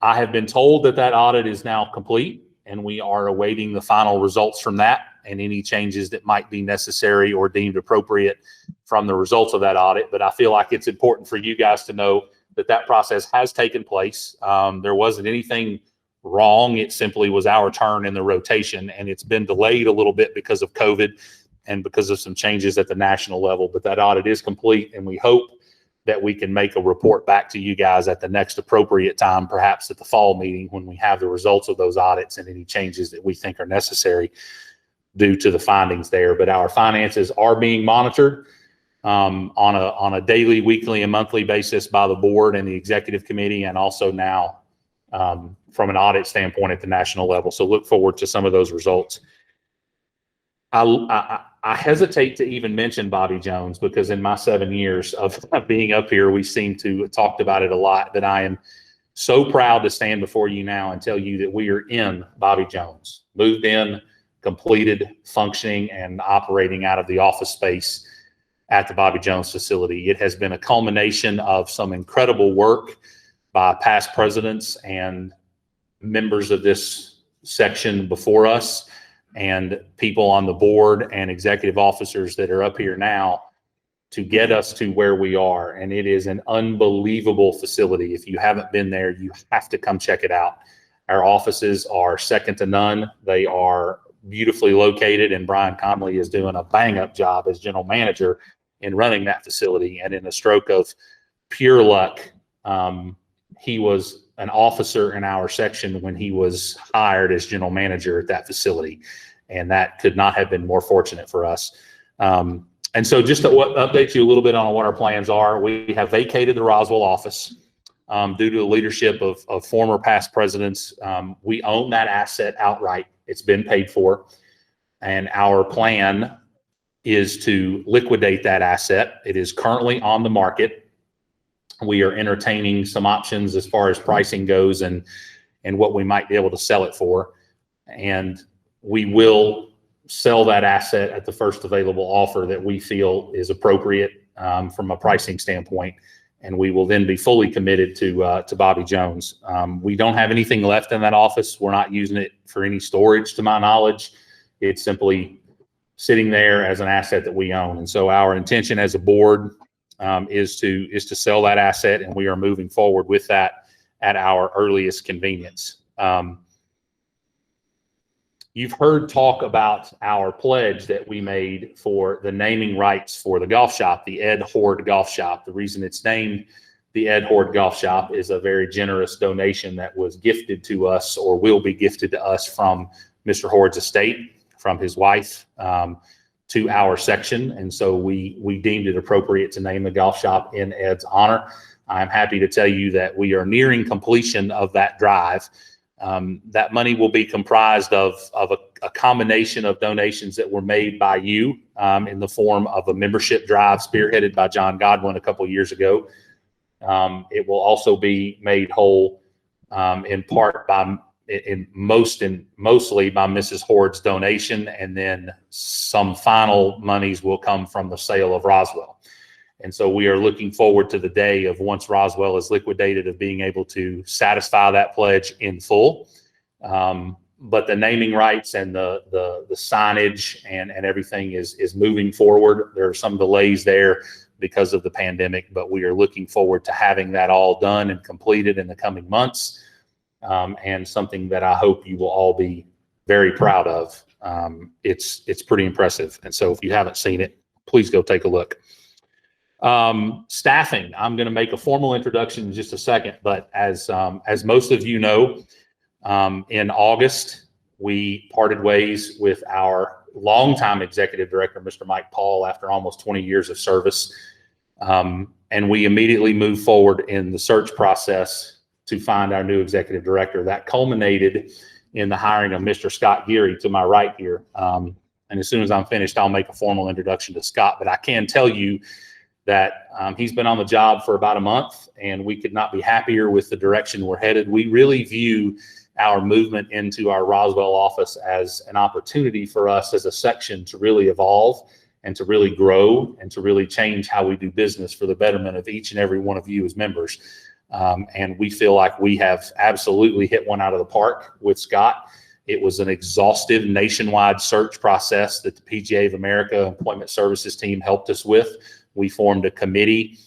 I have been told that audit is now complete, and we are awaiting the final results from that and any changes that might be necessary or deemed appropriate from the results of that audit. But I feel like it's important for you guys to know that process has taken place. There wasn't anything wrong. It simply was our turn in the rotation, and it's been delayed a little bit because of COVID and because of some changes at the national level. But that audit is complete, and we hope that we can make a report back to you guys at the next appropriate time, perhaps at the fall meeting, when we have the results of those audits and any changes that we think are necessary due to the findings there. But our finances are being monitored on a daily, weekly, and monthly basis by the board and the executive committee, and also now from an audit standpoint at the national level. So look forward to some of those results. I hesitate to even mention Bobby Jones, because in my 7 years of being up here, we seem to have talked about it a lot, that I am so proud to stand before you now and tell you that we are in Bobby Jones, moved in, completed, functioning, and operating out of the office space at the Bobby Jones facility. It has been a culmination of some incredible work by past presidents and members of this section before us, and people on the board and executive officers that are up here now to get us to where we are. And it is an unbelievable facility. If you haven't been there, you have to come check it out. Our offices are second to none. They are beautifully located, and Brian Conley is doing a bang-up job as general manager in running that facility. And in a stroke of pure luck, he was an officer in our section when he was hired as general manager at that facility. And that could not have been more fortunate for us. And so just to update you a little bit on what our plans are, we have vacated the Roswell office due to the leadership of former past presidents. We own that asset outright. It's been paid for. And our plan is to liquidate that asset. It is currently on the market. We are entertaining some options as far as pricing goes and what we might be able to sell it for. And we will sell that asset at the first available offer that we feel is appropriate from a pricing standpoint. And we will then be fully committed to Bobby Jones. We don't have anything left in that office. We're not using it for any storage, to my knowledge. It's simply sitting there as an asset that we own. And so our intention as a board is to sell that asset, and we are moving forward with that at our earliest convenience. You've heard talk about our pledge that we made for the naming rights for the golf shop, the Ed Horde Golf Shop. The reason it's named the Ed Horde Golf Shop is a very generous donation that was gifted to us, or will be gifted to us, from Mr. Horde's estate, from his wife, to our section. And so we deemed it appropriate to name the golf shop in Ed's honor. I'm happy to tell you that we are nearing completion of that drive. That money will be comprised of a combination of donations that were made by you in the form of a membership drive spearheaded by John Godwin a couple years ago. It will also be made whole in part by mostly by Mrs. Horde's donation, and then some final monies will come from the sale of Roswell. And so we are looking forward to the day of, once Roswell is liquidated, of being able to satisfy that pledge in full. But the naming rights and the signage and everything is moving forward. There are some delays there because of the pandemic, but we are looking forward to having that all done and completed in the coming months. And something that I hope you will all be very proud of. It's pretty impressive. And so if you haven't seen it, please go take a look. Staffing, I'm going to make a formal introduction in just a second, but as most of you know, in August, we parted ways with our longtime executive director, Mr. Mike Paul, after almost 20 years of service. And we immediately moved forward in the search process to find our new executive director. That culminated in the hiring of Mr. Scott Geary to my right here. And as soon as I'm finished, I'll make a formal introduction to Scott. But I can tell you that he's been on the job for about a month, and we could not be happier with the direction we're headed. We really view our movement into our Roswell office as an opportunity for us as a section to really evolve and to really grow and to really change how we do business for the betterment of each and every one of you as members. And we feel like we have absolutely hit one out of the park with Scott. It was an exhaustive nationwide search process that the PGA of America Employment Services team helped us with. We formed a committee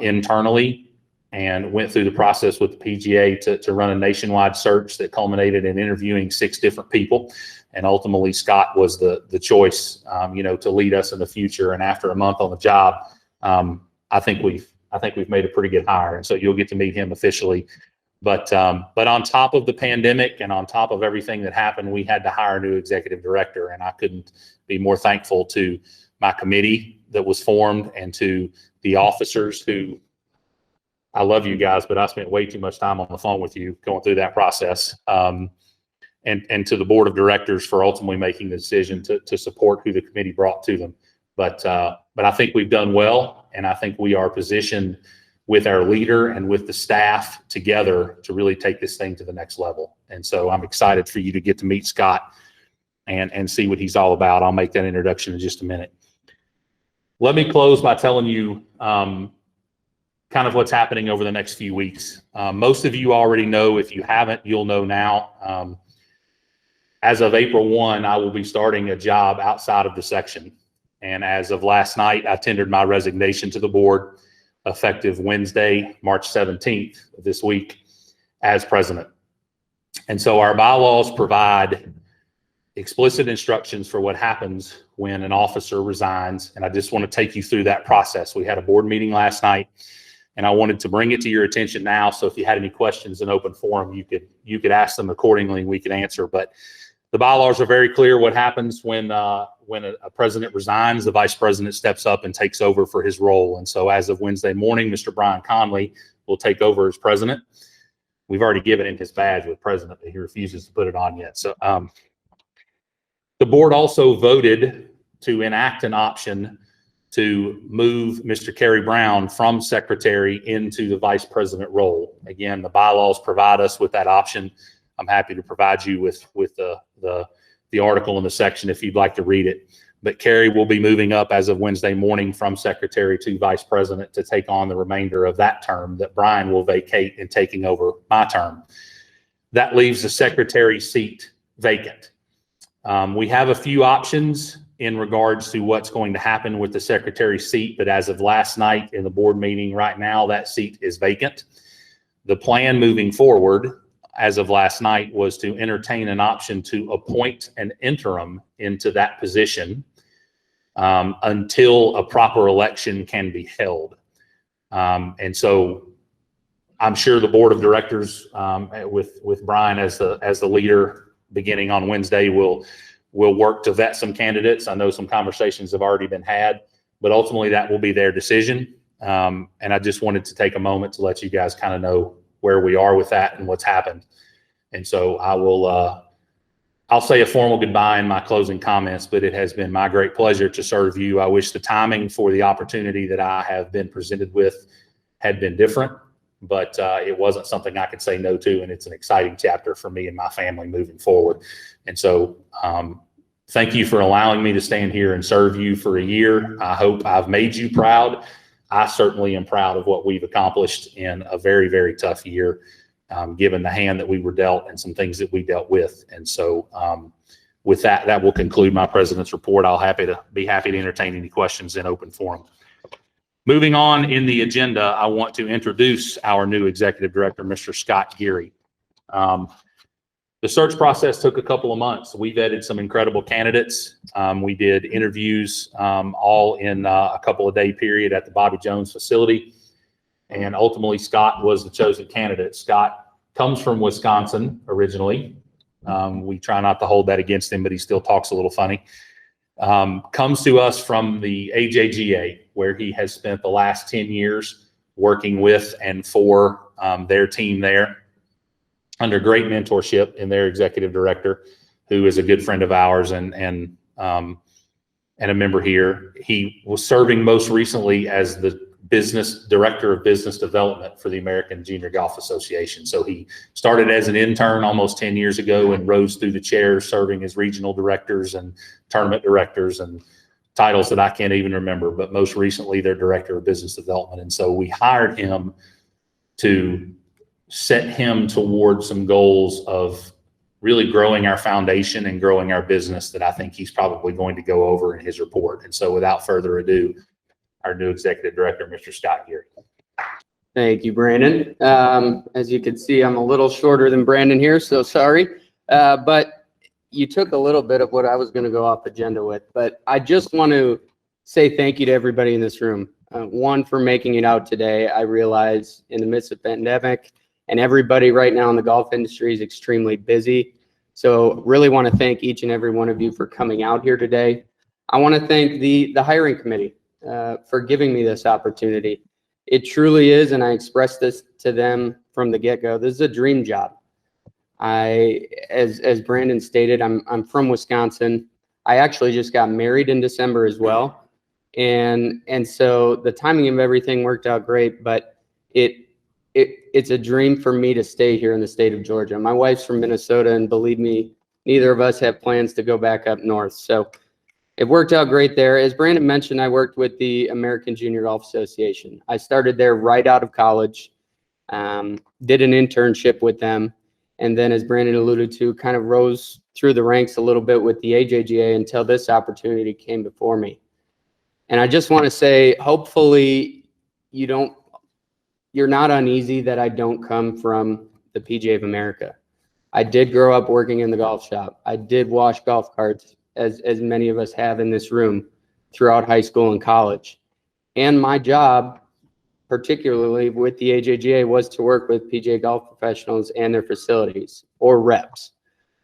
internally and went through the process with the PGA to run a nationwide search that culminated in interviewing 6 different people. And ultimately, Scott was the choice, to lead us in the future. And after a month on the job, I think we've made a pretty good hire. And so you'll get to meet him officially. But on top of the pandemic and on top of everything that happened, we had to hire a new executive director. And I couldn't be more thankful to my committee that was formed and to the officers who, I love you guys, but I spent way too much time on the phone with you going through that process. And to the board of directors for ultimately making the decision to support who the committee brought to them. But I think we've done well, and I think we are positioned with our leader and with the staff together to really take this thing to the next level. And so I'm excited for you to get to meet Scott and see what he's all about. I'll make that introduction in just a minute. Let me close by telling you kind of what's happening over the next few weeks. Most of you already know. If you haven't, you'll know now. As of April 1, I will be starting a job outside of the section. And as of last night, I tendered my resignation to the board effective Wednesday, March 17th of this week as president. And so our bylaws provide explicit instructions for what happens when an officer resigns. And I just want to take you through that process. We had a board meeting last night, and I wanted to bring it to your attention now. So if you had any questions in open forum, you could ask them accordingly and we could answer. But the bylaws are very clear what happens when a president resigns. The vice president steps up and takes over for his role. And so as of Wednesday morning, Mr. Brian Conley will take over as president. We've already given him his badge with president, but he refuses to put it on yet. So the board also voted to enact an option to move Mr. Kerry Brown from secretary into the vice president role. Again, the bylaws provide us with that option. I'm happy to provide you with the article in the section if you'd like to read it. But Kerry will be moving up as of Wednesday morning from secretary to vice president to take on the remainder of that term that Brian will vacate in taking over my term. That leaves the secretary seat vacant. We have a few options in regards to what's going to happen with the secretary seat, but as of last night in the board meeting right now, that seat is vacant. The plan moving forward as of last night was to entertain an option to appoint an interim into that position until a proper election can be held. And so I'm sure the board of directors with Brian as the leader beginning on Wednesday will work to vet some candidates. I know some conversations have already been had, but ultimately that will be their decision. And I just wanted to take a moment to let you guys kind of know where we are with that and what's happened. And so I'll say a formal goodbye in my closing comments, but it has been my great pleasure to serve you. I wish the timing for the opportunity that I have been presented with had been different, but it wasn't something I could say no to. And it's an exciting chapter for me and my family moving forward. And so thank you for allowing me to stand here and serve you for a year. I hope I've made you proud. I certainly am proud of what we've accomplished in a very, very tough year, given the hand that we were dealt and some things that we dealt with. And so with that, that will conclude my president's report. I'll be happy to entertain any questions in open forum. Moving on in the agenda, I want to introduce our new executive director, Mr. Scott Geary. The search process took a couple of months. We vetted some incredible candidates. We did interviews all in a couple of day period at the Bobby Jones facility. And ultimately, Scott was the chosen candidate. Scott comes from Wisconsin originally. We try not to hold that against him, but he still talks a little funny. Comes to us from the AJGA, where he has spent the last 10 years working with and for their team there. under great mentorship in their executive director, who is a good friend of ours and a member here. He was serving most recently as the business director of business development for the American Junior Golf Association. So he started as an intern almost 10 years ago and rose through the chairs, serving as regional directors and tournament directors and titles that I can't even remember, but most recently their director of business development. And so we hired him to set him towards some goals of really growing our foundation and growing our business that I think he's probably going to go over in his report. And so without further ado, our new executive director, Mr. Scott Geary. Thank you, Brandon. As you can see, I'm a little shorter than Brandon here, so sorry. But you took a little bit of what I was going to go off agenda with. But I just want to say thank you to everybody in this room. One, for making it out today. I realize in the midst of pandemic and everybody right now in the golf industry is extremely busy. So really want to thank each and every one of you for coming out here today. I want to thank the hiring committee for giving me this opportunity. It truly is, and I expressed this to them from the get-go, this is a dream job. As Brandon stated, I'm from Wisconsin. I actually just got married in December as well. And so the timing of everything worked out great, but it's a dream for me to stay here in the state of Georgia. My wife's from Minnesota, and believe me, neither of us have plans to go back up north. So it worked out great there. As Brandon mentioned, I worked with the American Junior Golf Association. I started there right out of college, did an internship with them, and then, as Brandon alluded to, kind of rose through the ranks a little bit with the AJGA until this opportunity came before me. And I just want to say, hopefully you're not uneasy that I don't come from the PGA of America. I did grow up working in the golf shop. I did wash golf carts, as many of us have in this room, throughout high school and college. And my job, particularly with the AJGA, was to work with PGA golf professionals and their facilities, or reps.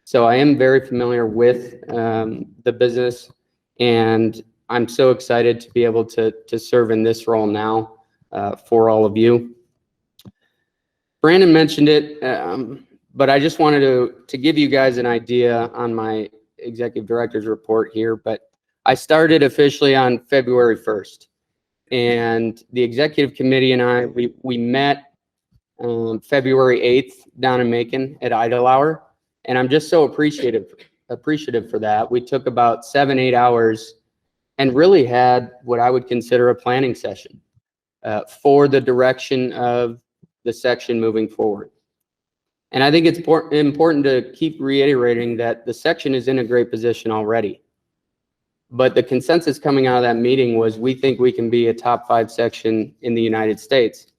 So I am very familiar with the business, and I'm so excited to be able to serve in this role now for all of you. Brandon mentioned it, but I just wanted to give you guys an idea on my executive director's report here. But I started officially on February 1st, and the executive committee and I, we met February 8th down in Macon at Idle Hour, and I'm just so appreciative for that. We took about 7-8 hours and really had what I would consider a planning session for the direction of the section moving forward. And I think it's important to keep reiterating that the section is in a great position already. But the consensus coming out of that meeting was, we think we can be a top 5 section in the United States.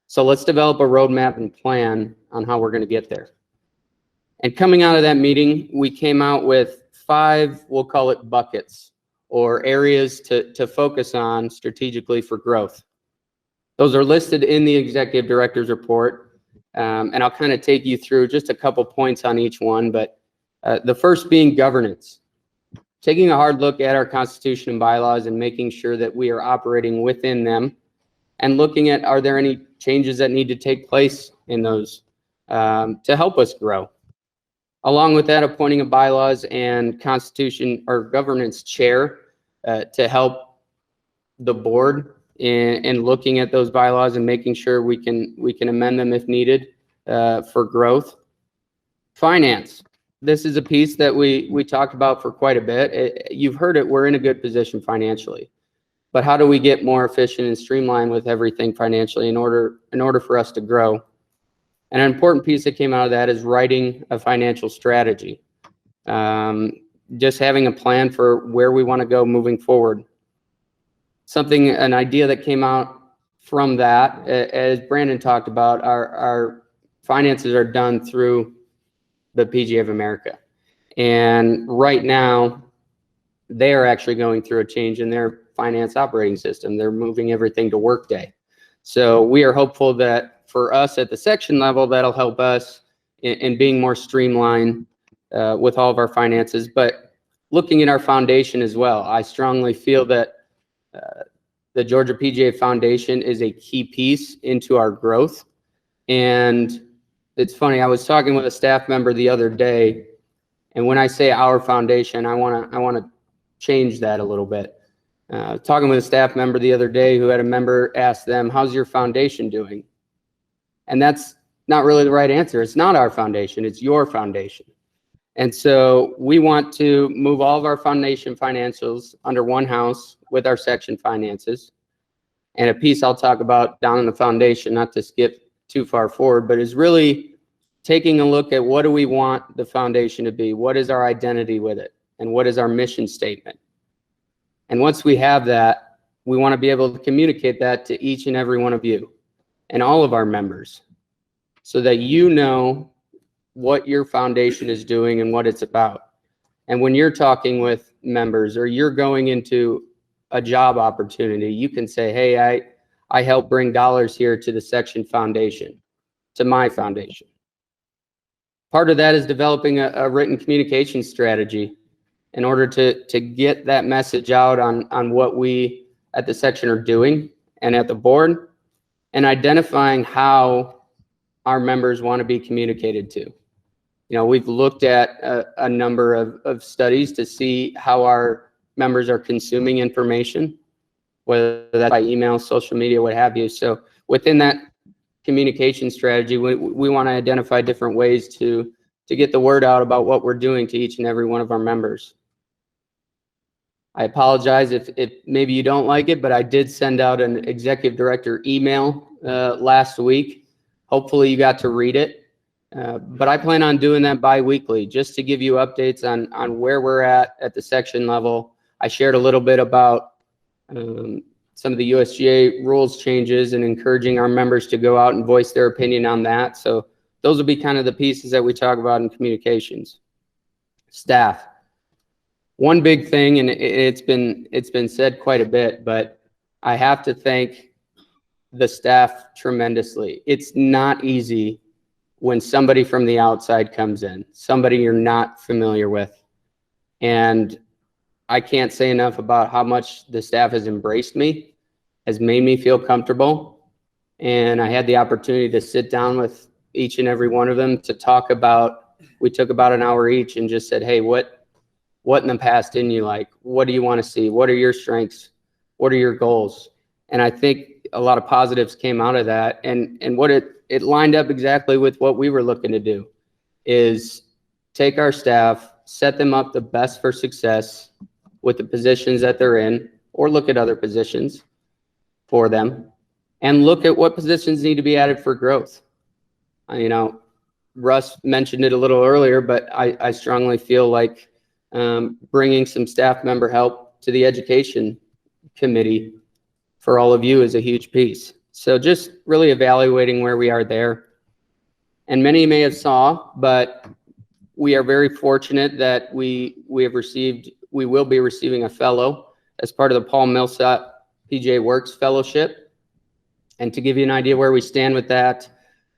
So let's develop a roadmap and plan on how we're going to get there. And coming out of that meeting, we came out with 5, we'll call it buckets, or areas to focus on strategically for growth. Those are listed in the executive director's report. And I'll kind of take you through just a couple points on each one, but the first being governance. Taking a hard look at our Constitution and bylaws and making sure that we are operating within them, and looking at, are there any changes that need to take place in those to help us grow. Along with that, appointing a bylaws and Constitution or governance chair to help the board in looking at those bylaws and making sure we can amend them if needed for growth. Finance. This is a piece that we talked about for quite a bit. You've heard it, we're in a good position financially. But how do we get more efficient and streamlined with everything financially in order for us to grow? And an important piece that came out of that is writing a financial strategy. Just having a plan for where we want to go moving forward. An idea that came out from that, as Brandon talked about, our finances are done through the PGA of America. And right now, they are actually going through a change in their finance operating system. They're moving everything to Workday. So we are hopeful that for us at the section level, that'll help us in being more streamlined with all of our finances. But looking at our foundation as well, I strongly feel that the Georgia PGA Foundation is a key piece into our growth. And it's funny. I was talking with a staff member the other day, and when I say our foundation, I want to change that a little bit. Talking with a staff member the other day who had a member ask them, "How's your foundation doing?" And that's not really the right answer. It's not our foundation, it's your foundation. And so we want to move all of our foundation financials under one house with our section finances. And a piece I'll talk about down in the foundation, not to skip too far forward, but is really taking a look at what do we want the foundation to be? What is our identity with it? And what is our mission statement? And once we have that, we want to be able to communicate that to each and every one of you and all of our members so that you know what your foundation is doing and what it's about. And when you're talking with members or you're going into a job opportunity, you can say, "Hey, I help bring dollars here to the section foundation, to my foundation." Part of that is developing a written communication strategy in order to get that message out on what we at the section are doing and at the board, and identifying how our members want to be communicated to. You know, we've looked at a number of studies to see how our members are consuming information, whether that's by email, social media, what have you. So within that communication strategy, we want to identify different ways to get the word out about what we're doing to each and every one of our members. I apologize if maybe you don't like it, but I did send out an executive director email last week. Hopefully you got to read it. But I plan on doing that bi-weekly just to give you updates on where we're at the section level. I shared a little bit about some of the USGA rules changes and encouraging our members to go out and voice their opinion on that. So those will be kind of the pieces that we talk about in communications. Staff. One big thing, and it's been said quite a bit, but I have to thank the staff tremendously. It's not easy when somebody from the outside comes in, somebody you're not familiar with. And I can't say enough about how much the staff has embraced me, has made me feel comfortable. And I had the opportunity to sit down with each and every one of them to talk about, we took about an hour each and just said, "Hey, what in the past didn't you like? What do you want to see? What are your strengths? What are your goals?" And I think a lot of positives came out of that. And what it lined up exactly with what we were looking to do is take our staff, set them up the best for success with the positions that they're in, or look at other positions for them, and look at what positions need to be added for growth. You know, Russ mentioned it a little earlier, but I strongly feel like bringing some staff member help to the education committee for all of you is a huge piece. So just really evaluating where we are there. And many may have saw, but we are very fortunate that we will be receiving a fellow as part of the Paul Millsap PGA Works Fellowship. And to give you an idea where we stand with that,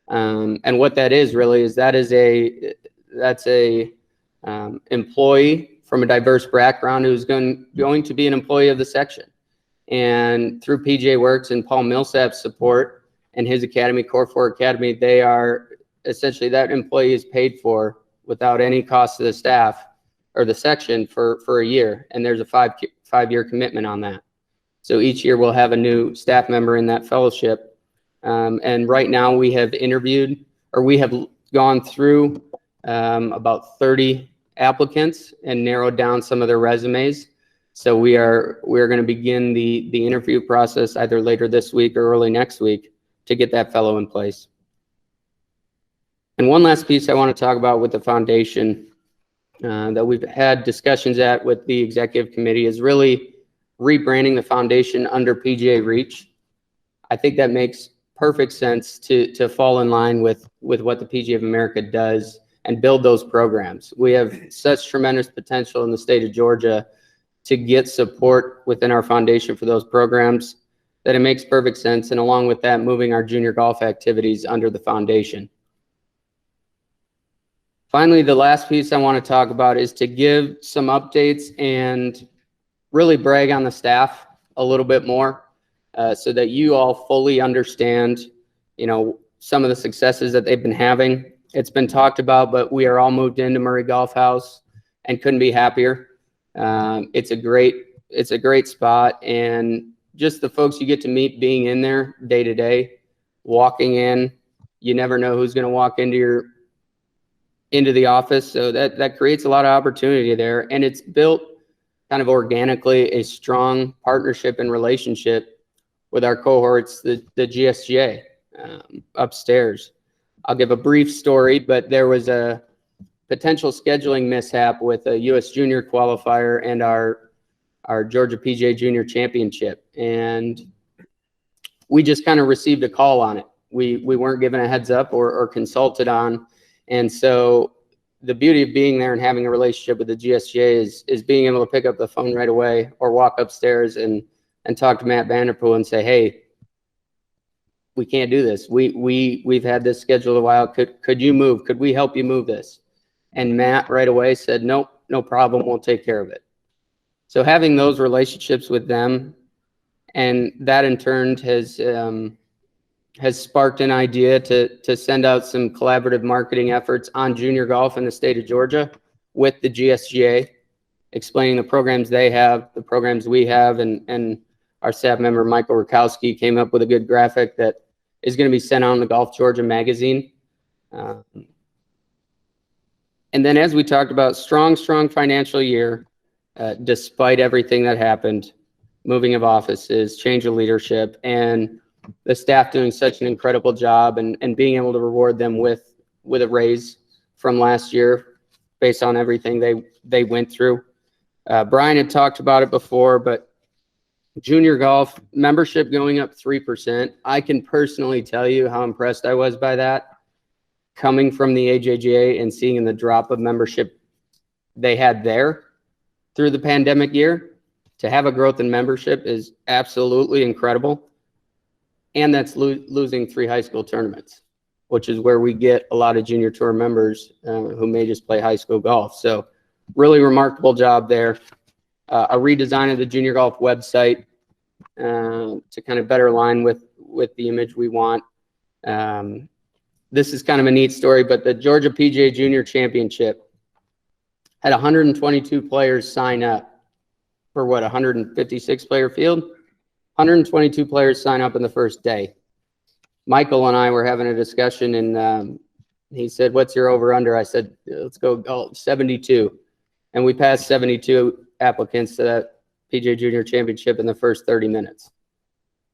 and what that is really is that's a employee from a diverse background who's going to be an employee of the section. And through PGA Works and Paul Millsap's support and his academy, Core 4 Academy, they are essentially, that employee is paid for without any cost to the staff or the section for a year. And there's a five-year commitment on that. So each year we'll have a new staff member in that fellowship. And right now we have interviewed, or we have gone through about 30 applicants and narrowed down some of their resumes. So we're going to begin the interview process either later this week or early next week to get that fellow in place. And one last piece I want to talk about with the foundation that we've had discussions with the executive committee is really rebranding the foundation under PGA Reach. I think that makes perfect sense to fall in line with what the PGA of America does and build those programs. We have such tremendous potential in the state of Georgia to get support within our foundation for those programs that it makes perfect sense. And along with that, moving our junior golf activities under the foundation. Finally, the last piece I want to talk about is to give some updates and really brag on the staff a little bit more so that you all fully understand, some of the successes that they've been having. It's been talked about, but we are all moved into Murray Golf House and couldn't be happier. It's a great spot, and just the folks you get to meet being in there day to day, walking in, you never know who's going to walk into the office. So that creates a lot of opportunity there, and it's built kind of organically a strong partnership and relationship with our cohorts, the GSGA upstairs. I'll give a brief story, but there was a potential scheduling mishap with a U.S. Junior qualifier and our Georgia PGA Junior Championship, and we just kind of received a call on it. We weren't given a heads up or consulted on, and so the beauty of being there and having a relationship with the GSGA is being able to pick up the phone right away or walk upstairs and talk to Matt Vanderpool and say, hey, we can't do this. We've had this scheduled a while. Could you move? Could we help you move this? And Matt right away said, nope, no problem. We'll take care of it. So having those relationships with them, and that in turn has sparked an idea to send out some collaborative marketing efforts on junior golf in the state of Georgia with the GSGA, explaining the programs they have, the programs we have, and our staff member, Michael Rakowski, came up with a good graphic that is going to be sent out in the Golf Georgia magazine. And then as we talked about, strong financial year, despite everything that happened, moving of offices, change of leadership, and the staff doing such an incredible job and being able to reward them with a raise from last year based on everything they went through. Brian had talked about it before, but junior golf membership going up 3%. I can personally tell you how impressed I was by that, coming from the AJGA and seeing the drop of membership they had there through the pandemic year. To have a growth in membership is absolutely incredible. And that's losing 3 high school tournaments, which is where we get a lot of junior tour members who may just play high school golf. So really remarkable job there. A redesign of the junior golf website to kind of better align with the image we want. This is kind of a neat story, but the Georgia PGA Junior Championship had 122 players sign up for 156 player field. 122 players sign up in the first day. Michael and I were having a discussion, and he said, what's your over under? I said, let's go 72. And we passed 72 applicants to that PGA Junior Championship in the first 30 minutes.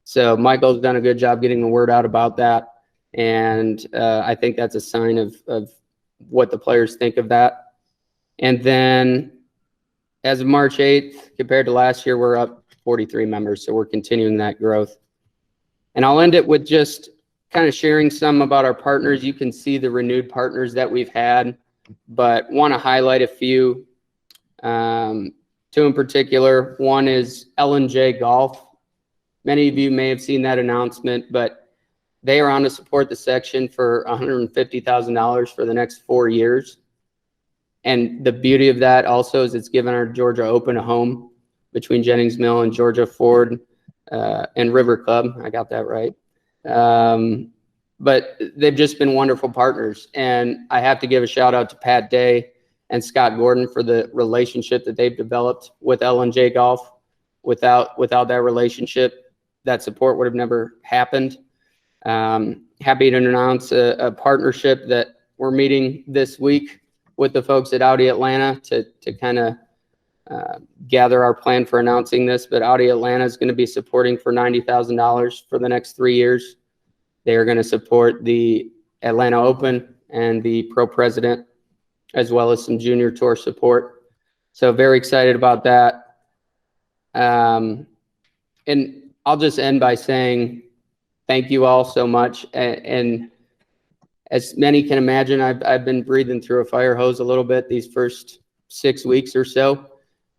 So Michael's done a good job getting the word out about that. And I think that's a sign of what the players think of that. And then as of March 8th, compared to last year, we're up 43 members. So we're continuing that growth. And I'll end it with just kind of sharing some about our partners. You can see the renewed partners that we've had, but want to highlight a few. 2 in particular. One is L&J Golf. Many of you may have seen that announcement, but they are on to support the section for $150,000 for the next 4 years. And the beauty of that also is it's given our Georgia Open a home between Jennings Mill and Georgia Ford and River Club. I got that right. But they've just been wonderful partners. And I have to give a shout out to Pat Day and Scott Gordon for the relationship that they've developed with L&J Golf. Without that relationship, that support would have never happened. Happy to announce a partnership that we're meeting this week with the folks at Audi Atlanta to kind of gather our plan for announcing this. But Audi Atlanta is going to be supporting for $90,000 for the next 3 years. They are going to support the Atlanta Open and the Pro President, as well as some junior tour support. So very excited about that. And I'll just end by saying thank you all so much. And as many can imagine, I've been breathing through a fire hose a little bit these first 6 weeks or so,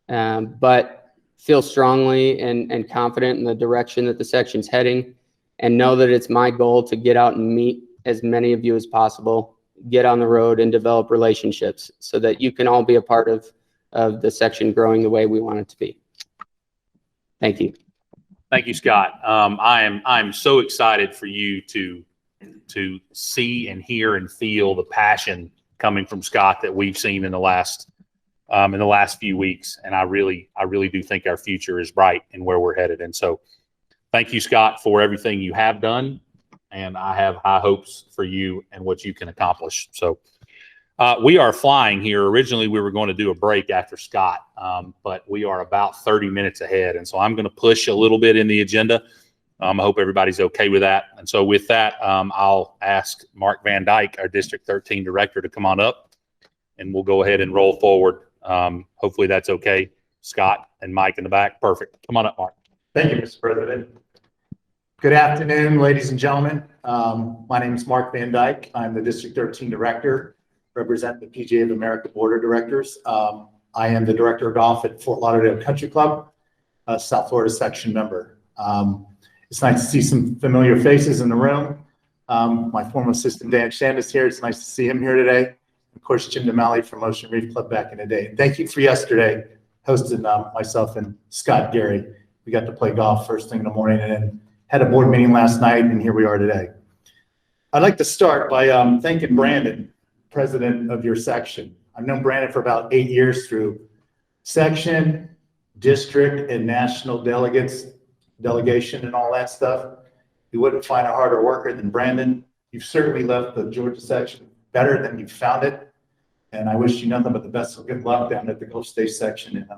but feel strongly and confident in the direction that the section's heading, and know that it's my goal to get out and meet as many of you as possible, get on the road and develop relationships so that you can all be a part of the section growing the way we want it to be. Thank you. Thank you, Scott. I'm so excited for you to to see and hear and feel the passion coming from Scott that we've seen in the last few weeks. And I really do think our future is bright and where we're headed. And so thank you, Scott, for everything you have done. And I have high hopes for you and what you can accomplish. So we are flying here. Originally, we were going to do a break after Scott, but we are about 30 minutes ahead. And so I'm going to push a little bit in the agenda. I hope everybody's okay with that. And so with that, I'll ask Mark Van Dyke, our District 13 Director, to come on up, and we'll go ahead and roll forward. Hopefully that's okay. Scott and Mike in the back. Perfect. Come on up, Mark. Thank you, Mr. President. Good afternoon, ladies and gentlemen. My name is Mark Van Dyke. I'm the District 13 Director, represent the PGA of America Board of Directors. I am the Director of Golf at Fort Lauderdale Country Club, South Florida section member. It's nice to see some familiar faces in the room. My former assistant, Dan Shand, is here. It's nice to see him here today. Of course, Jim DeMalley from Ocean Reef Club back in the day. And thank you for yesterday, hosting myself and Scott Gary. We got to play golf first thing in the morning and then had a board meeting last night, and here we are today. I'd like to start by thanking Brandon, president of your section. I've known Brandon for about 8 years through section, district, and national delegation and all that stuff. You wouldn't find a harder worker than Brandon. You've certainly left the Georgia section better than you found it. And I wish you nothing but the best of good luck down at the Gulf State section. And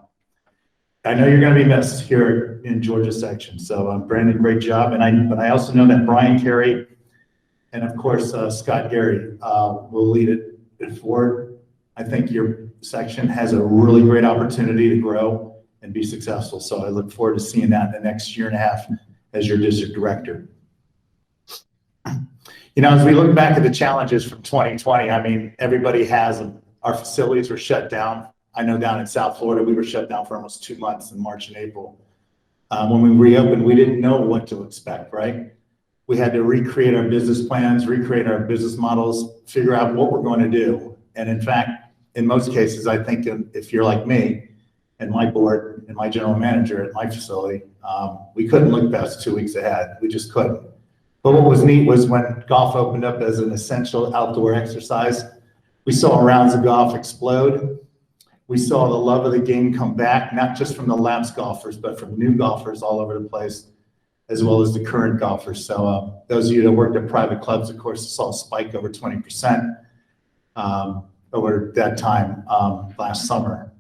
I know you're going to be missed here in Georgia section. So Brandon, great job. But I also know that Brian Carey and of course Scott Gary will lead it forward. I think your section has a really great opportunity to grow and be successful. So I look forward to seeing that in the next year and a half as your district director. You know, as we look back at the challenges from 2020, I mean, everybody has them. Our facilities were shut down. I know down in South Florida, we were shut down for almost 2 months in March and April. When we reopened, we didn't know what to expect, right? We had to recreate our business plans, recreate our business models, figure out what we're going to do. And in fact, in most cases, I think if you're like me and my board and my general manager at my facility, we couldn't look past 2 weeks ahead. We just couldn't. But what was neat was when golf opened up as an essential outdoor exercise, we saw rounds of golf explode. We saw the love of the game come back, not just from the lapsed golfers, but from new golfers all over the place, as well as the current golfers. So those of you that worked at private clubs, of course, saw a spike over 20% over that time last summer.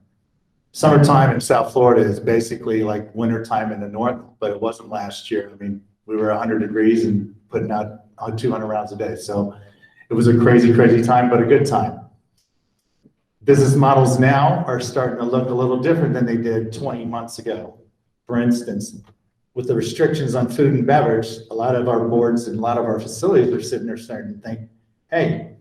Summertime in South Florida is basically like wintertime in the north, but it wasn't last year. I mean, we were 100 degrees and putting out 200 rounds a day. So it was a crazy, crazy time, but a good time. Business models now are starting to look a little different than they did 20 months ago. For instance, with the restrictions on food and beverage, a lot of our boards and a lot of our facilities are sitting there starting to think, hey,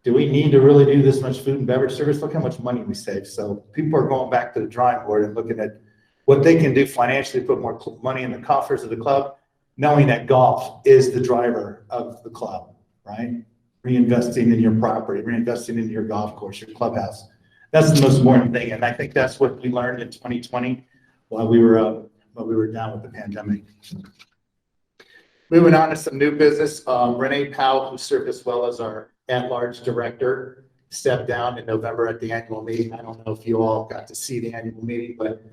do we need to really do this much food and beverage service? Look how much money we save. So people are going back to the drawing board and looking at what they can do financially, put more money in the coffers of the club, knowing that golf is the driver of the club, right? Reinvesting in your property, reinvesting in your golf course, your clubhouse. That's the most important thing. And I think that's what we learned in 2020 while we were down with the pandemic. Moving on to some new business. Renee Powell, who served us well as our at-large director, stepped down in November at the annual meeting. I don't know if you all got to see the annual meeting, but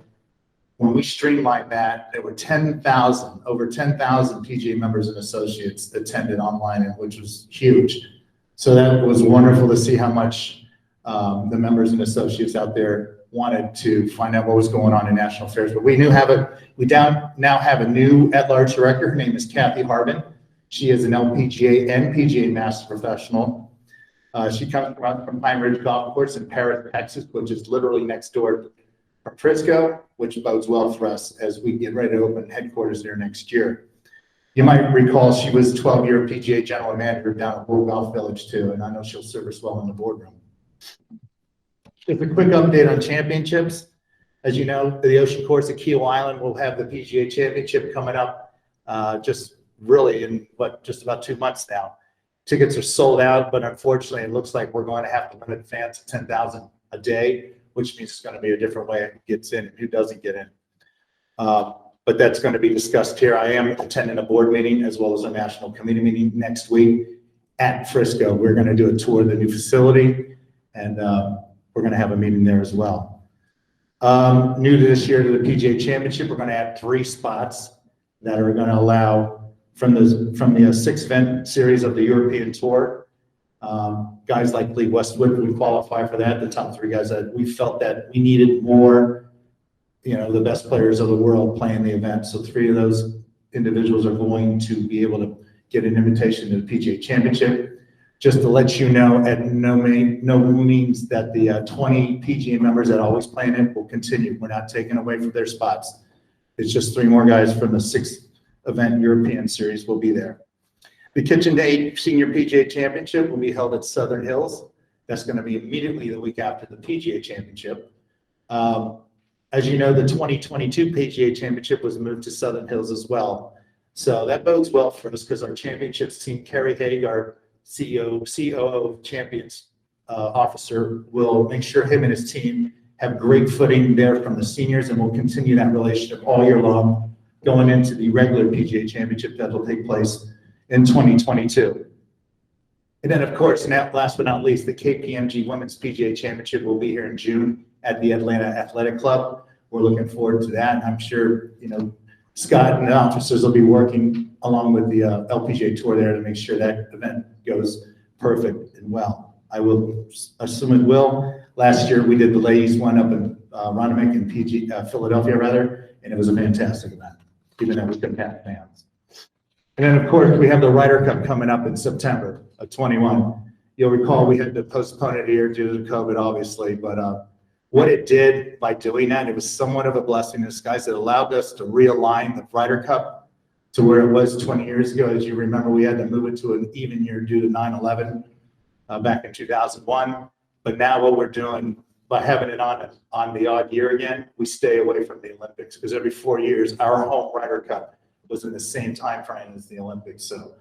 when we streamlined that, there were over 10,000 PGA members and associates attended online, which was huge. So that was wonderful to see how much the members and associates out there wanted to find out what was going on in national affairs. But we now have a new at-large director. Her name is Kathy Harbin. She is an LPGA and PGA master professional. She comes from Pine Ridge Golf Course in Paris, Texas, which is literally next door from Frisco, which bodes well for us as we get ready to open headquarters there next year. You might recall she was 12-year PGA general manager down at World Golf Village too, and I know she'll serve us well in the boardroom. Just a quick update on championships. As you know, the Ocean Course at Keel Island will have the PGA Championship coming up just really in just about 2 months now. Tickets are sold out, but unfortunately it looks like we're going to have to limit fans to 10,000 a day, which means it's going to be a different way it gets in and who doesn't get in. but that's going to be discussed here. I am attending a board meeting as well as a national committee meeting next week at Frisco. We're going to do a tour of the new facility, and we're going to have a meeting there as well. New to this year to the PGA Championship, we're going to add 3 spots that are going to allow from the 6 event series of the European Tour. Guys like Lee Westwood would qualify for that. The top 3 guys that we felt that we needed more, the best players of the world playing the event. So 3 of those individuals are going to be able to get an invitation to the PGA Championship. Just to let you know, at no means that the 20 PGA members that always play in it will continue. We're not taking away from their spots. It's just 3 more guys from the 6th event European Series will be there. The Kitchen to 8 Senior PGA Championship will be held at Southern Hills. That's going to be immediately the week after the PGA Championship. As you know, the 2022 PGA Championship was moved to Southern Hills as well. So that bodes well for us because our championships team, Kerry Haig, our COO champions officer, will make sure him and his team have great footing there from the seniors, and we'll continue that relationship all year long going into the regular PGA Championship that will take place in 2022. And then, of course, last but not least, the KPMG Women's PGA Championship will be here in June at the Atlanta Athletic Club. We're looking forward to that. I'm sure, Scott and the officers will be working along with the LPGA Tour there to make sure that event goes perfect and well. I will assume it will. Last year, we did the ladies one up in Ronnebeck in Philadelphia, rather, and it was a fantastic event, even though we couldn't have fans. And then, of course, we have the Ryder Cup coming up in September of 21. You'll recall we had to postpone it here due to COVID, obviously, but what it did by doing that, it was somewhat of a blessing in disguise. It allowed us to realign the Ryder Cup to where it was 20 years ago. As you remember, we had to move it to an even year due to 9/11 back in 2001. But now what we're doing by having it on the odd year again, we stay away from the Olympics because every 4 years, our home Ryder Cup was in the same time frame as the Olympics. So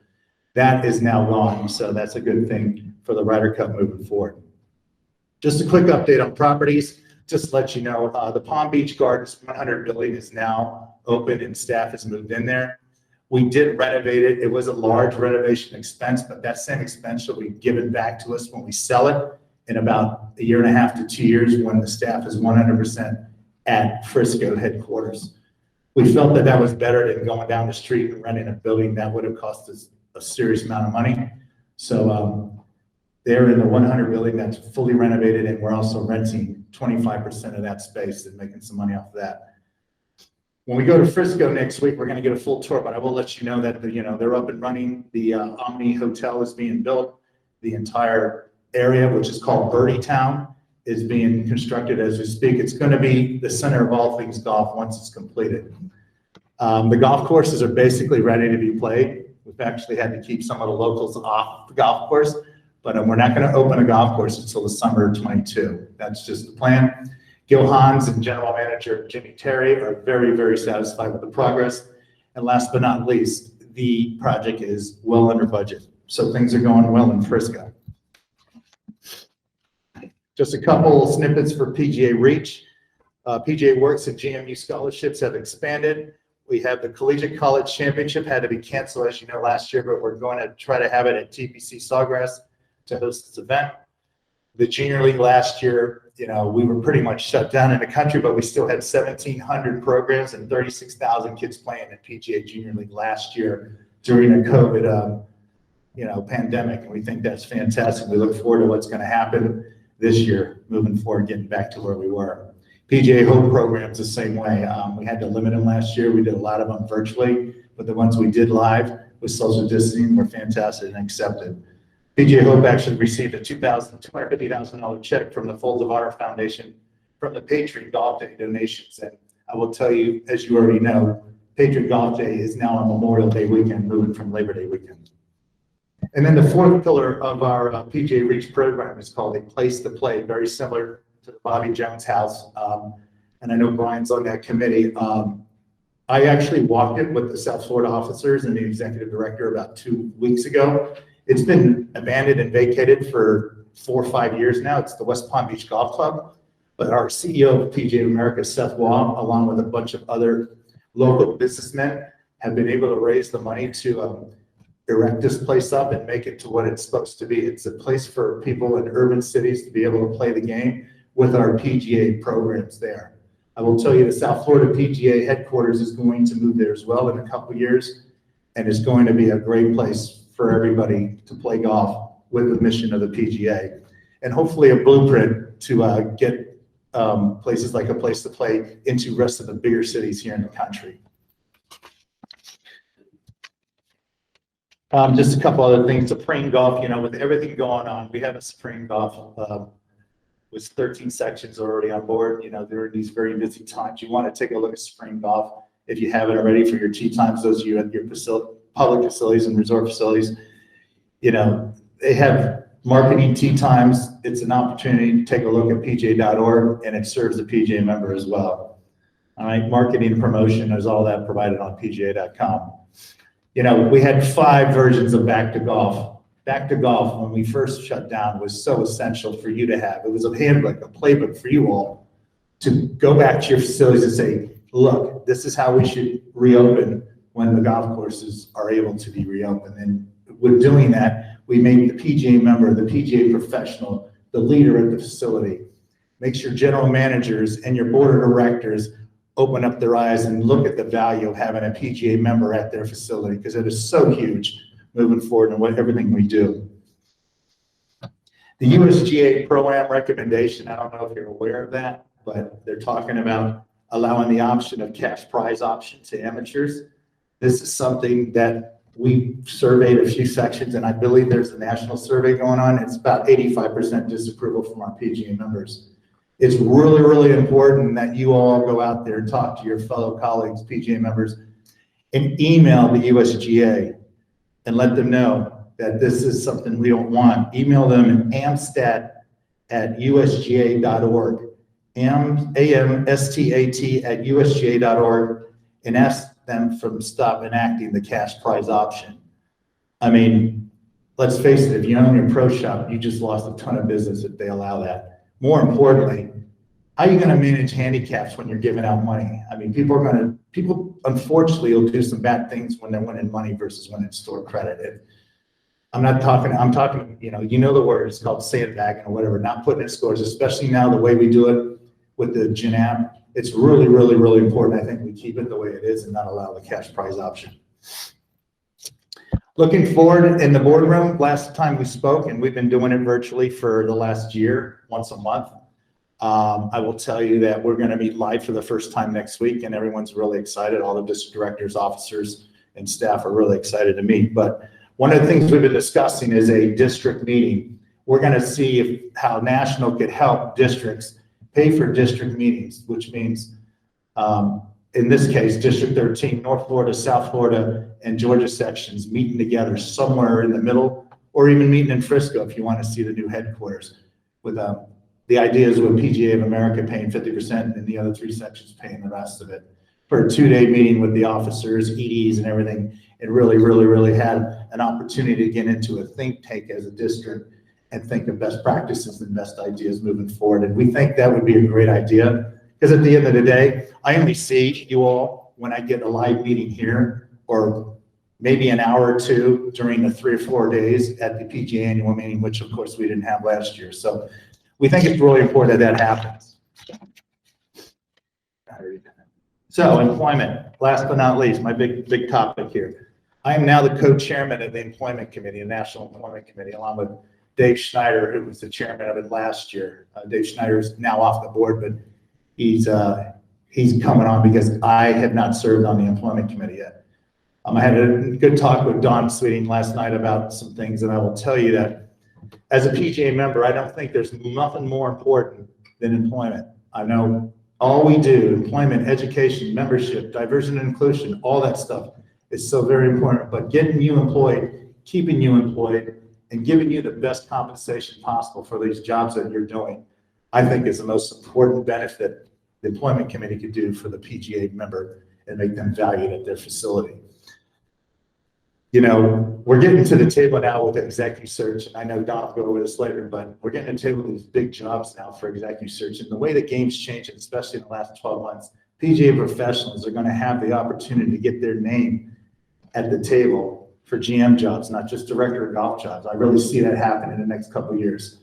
that is now gone. So that's a good thing for the Ryder Cup moving forward. Just a quick update on properties. Just to let you know, the Palm Beach Gardens 100 building is now open and staff has moved in there. We did renovate it. It was a large renovation expense, but that same expense will be given back to us when we sell it in about 1.5 to 2 years when the staff is 100% at Frisco headquarters. We felt that was better than going down the street and renting a building that would have cost us a serious amount of money. So they're in the 100 building that's fully renovated, and we're also renting 25% of that space and making some money off of that. When we go to Frisco next week, we're going to get a full tour, but I will let you know that they're up and running. The Omni Hotel is being built. The entire area, which is called Birdie Town, is being constructed as we speak. It's going to be the center of all things golf once it's completed. The golf courses are basically ready to be played. We've actually had to keep some of the locals off the golf course, but we're not going to open a golf course until the summer of 22. That's just the plan. Gil Hans and General Manager Jimmy Terry are very, very satisfied with the progress. And last but not least, the project is well under budget. So things are going well in Frisco. Just a couple snippets for PGA Reach. PGA Works and GMU scholarships have expanded. We have the Collegiate College Championship had to be canceled, as you know, last year, but we're going to try to have it at TPC Sawgrass to host this event. The Junior League last year, we were pretty much shut down in the country, but we still had 1,700 programs and 36,000 kids playing in PGA Junior League last year during a COVID, pandemic. And we think that's fantastic. We look forward to what's going to happen this year, moving forward, getting back to where we were. PGA Hope programs the same way. We had to limit them last year. We did a lot of them virtually, but the ones we did live with social distancing were fantastic and accepted. PGA Hope actually received a $250,000 check from the Folds of Honor Foundation from the Patriot Golf Day donations. And I will tell you, as you already know, Patriot Golf Day is now on Memorial Day weekend, moving from Labor Day weekend. And then the fourth pillar of our PGA Reach program is called A Place to Play, very similar to the Bobby Jones House. And I know Brian's on that committee. I actually walked it with the South Florida officers and the executive director about 2 weeks ago. It's been abandoned and vacated for 4 or 5 years now. It's the West Palm Beach Golf Club. But our CEO of PGA America, Seth Waugh, along with a bunch of other local businessmen have been able to raise the money to erect this place up and make it to what it's supposed to be. It's a place for people in urban cities to be able to play the game with our PGA programs there. I will tell you the South Florida PGA headquarters is going to move there as well in a couple of years, and it's going to be a great place for everybody to play golf with the mission of the PGA, and hopefully a blueprint to get places like a place to play into the rest of the bigger cities here in the country. Just a couple other things. Supreme Golf, you know, with everything going on, we have a Supreme Golf with 13 sections already on board. You know, during these very busy times, you want to take a look at Supreme Golf if you haven't already for your tee times. Those of you at your public facilities and resort facilities, you know, they have marketing tee times. It's an opportunity to take a look at PGA.org, and it serves the PGA member as well. All right, marketing and promotion is all that provided on PGA.com. You know, we had 5 versions of Back to Golf. Back to Golf, when we first shut down, was so essential for you to have. It was a handbook, a playbook for you all to go back to your facilities and say, look, this is how we should reopen when the golf courses are able to be reopened. And with doing that, we make the PGA member, the PGA professional, the leader at the facility. Makes your general managers and your board of directors open up their eyes and look at the value of having a PGA member at their facility, because it is so huge moving forward in everything we do. The USGA Pro-Am recommendation, I don't know if you're aware of that, but they're talking about allowing the option of cash prize option to amateurs. This is something that we surveyed a few sections, and I believe there's a national survey going on. It's about 85% disapproval from our PGA members. It's really, really important that you all go out there and talk to your fellow colleagues, PGA members, and email the USGA and let them know that this is something we don't want. Email them at amstat@usga.org, amstat@usga.org, and ask them to stop enacting the cash prize option. I mean, let's face it, if you own your pro shop, you just lost a ton of business if they allow that. More importantly, how are you going to manage handicaps when you're giving out money? I mean, people unfortunately will do some bad things when they're winning money versus when it's stored credit. I'm talking, you know the word, it's called sandbagging or whatever, not putting in scores, especially now the way we do it with the Gin app. It's really, really, really important. I think we keep it the way it is and not allow the cash prize option. Looking forward in the boardroom, last time we spoke, and we've been doing it virtually for the last year, once a month. I will tell you that we're going to meet live for the first time next week, and everyone's really excited. All the district directors, officers, and staff are really excited to meet. But one of the things we've been discussing is a district meeting. We're going to see how national could help districts pay for district meetings, which means, in this case, District 13, North Florida, South Florida, and Georgia sections meeting together somewhere in the middle, or even meeting in Frisco if you want to see the new headquarters. With the idea is with PGA of America paying 50% and the other 3 sections paying the rest of it, for a 2-day meeting with the officers, EDs, and everything. It really, really, really had an opportunity to get into a think tank as a district and think of best practices and best ideas moving forward. And we think that would be a great idea, because at the end of the day, I only see you all when I get a live meeting here, or maybe an hour or 2 during the 3 or 4 days at the PGA annual meeting, which of course we didn't have last year. So we think it's really important that happens. So employment, last but not least, my big topic here. I am now the co-chairman of the Employment Committee, the National Employment Committee, along with Dave Schneider, who was the chairman of it last year. Dave Schneider is now off the board, but he's coming on because I have not served on the Employment Committee yet. I had a good talk with Don Sweeting last night about some things, and I will tell you that as a PGA member, I don't think there's nothing more important than employment. I know all we do, employment, education, membership, diversity and inclusion, all that stuff is so very important, but getting you employed, keeping you employed, and giving you the best compensation possible for these jobs that you're doing, I think is the most important benefit the Employment Committee could do for the PGA member and make them valued at their facility. You know, we're getting to the table now with executive search, and I know Don will go over this later, but we're getting to the table with these big jobs now for executive search. And the way the game's changing, especially in the last 12 months, PGA professionals are going to have the opportunity to get their name at the table for GM jobs, not just director of golf jobs. I really see that happen in the next couple of years.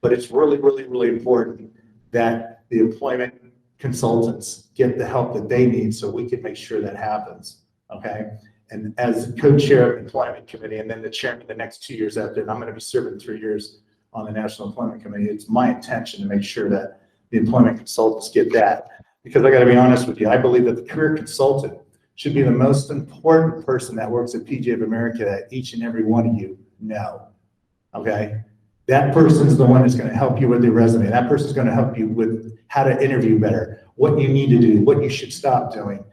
But it's really, really, really important that the employment consultants get the help that they need so we can make sure that happens, okay? And as co-chair of the employment committee and then the chairman the next 2 years after, and I'm going to be serving 3 years on the National Employment Committee, it's my intention to make sure that the employment consultants get that. Because I got to be honest with you, I believe that the career consultant should be the most important person that works at PGA of America that each and every one of you know, okay? That person's the one that's going to help you with your resume. That person's going to help you with how to interview better, what you need to do, what you should stop doing,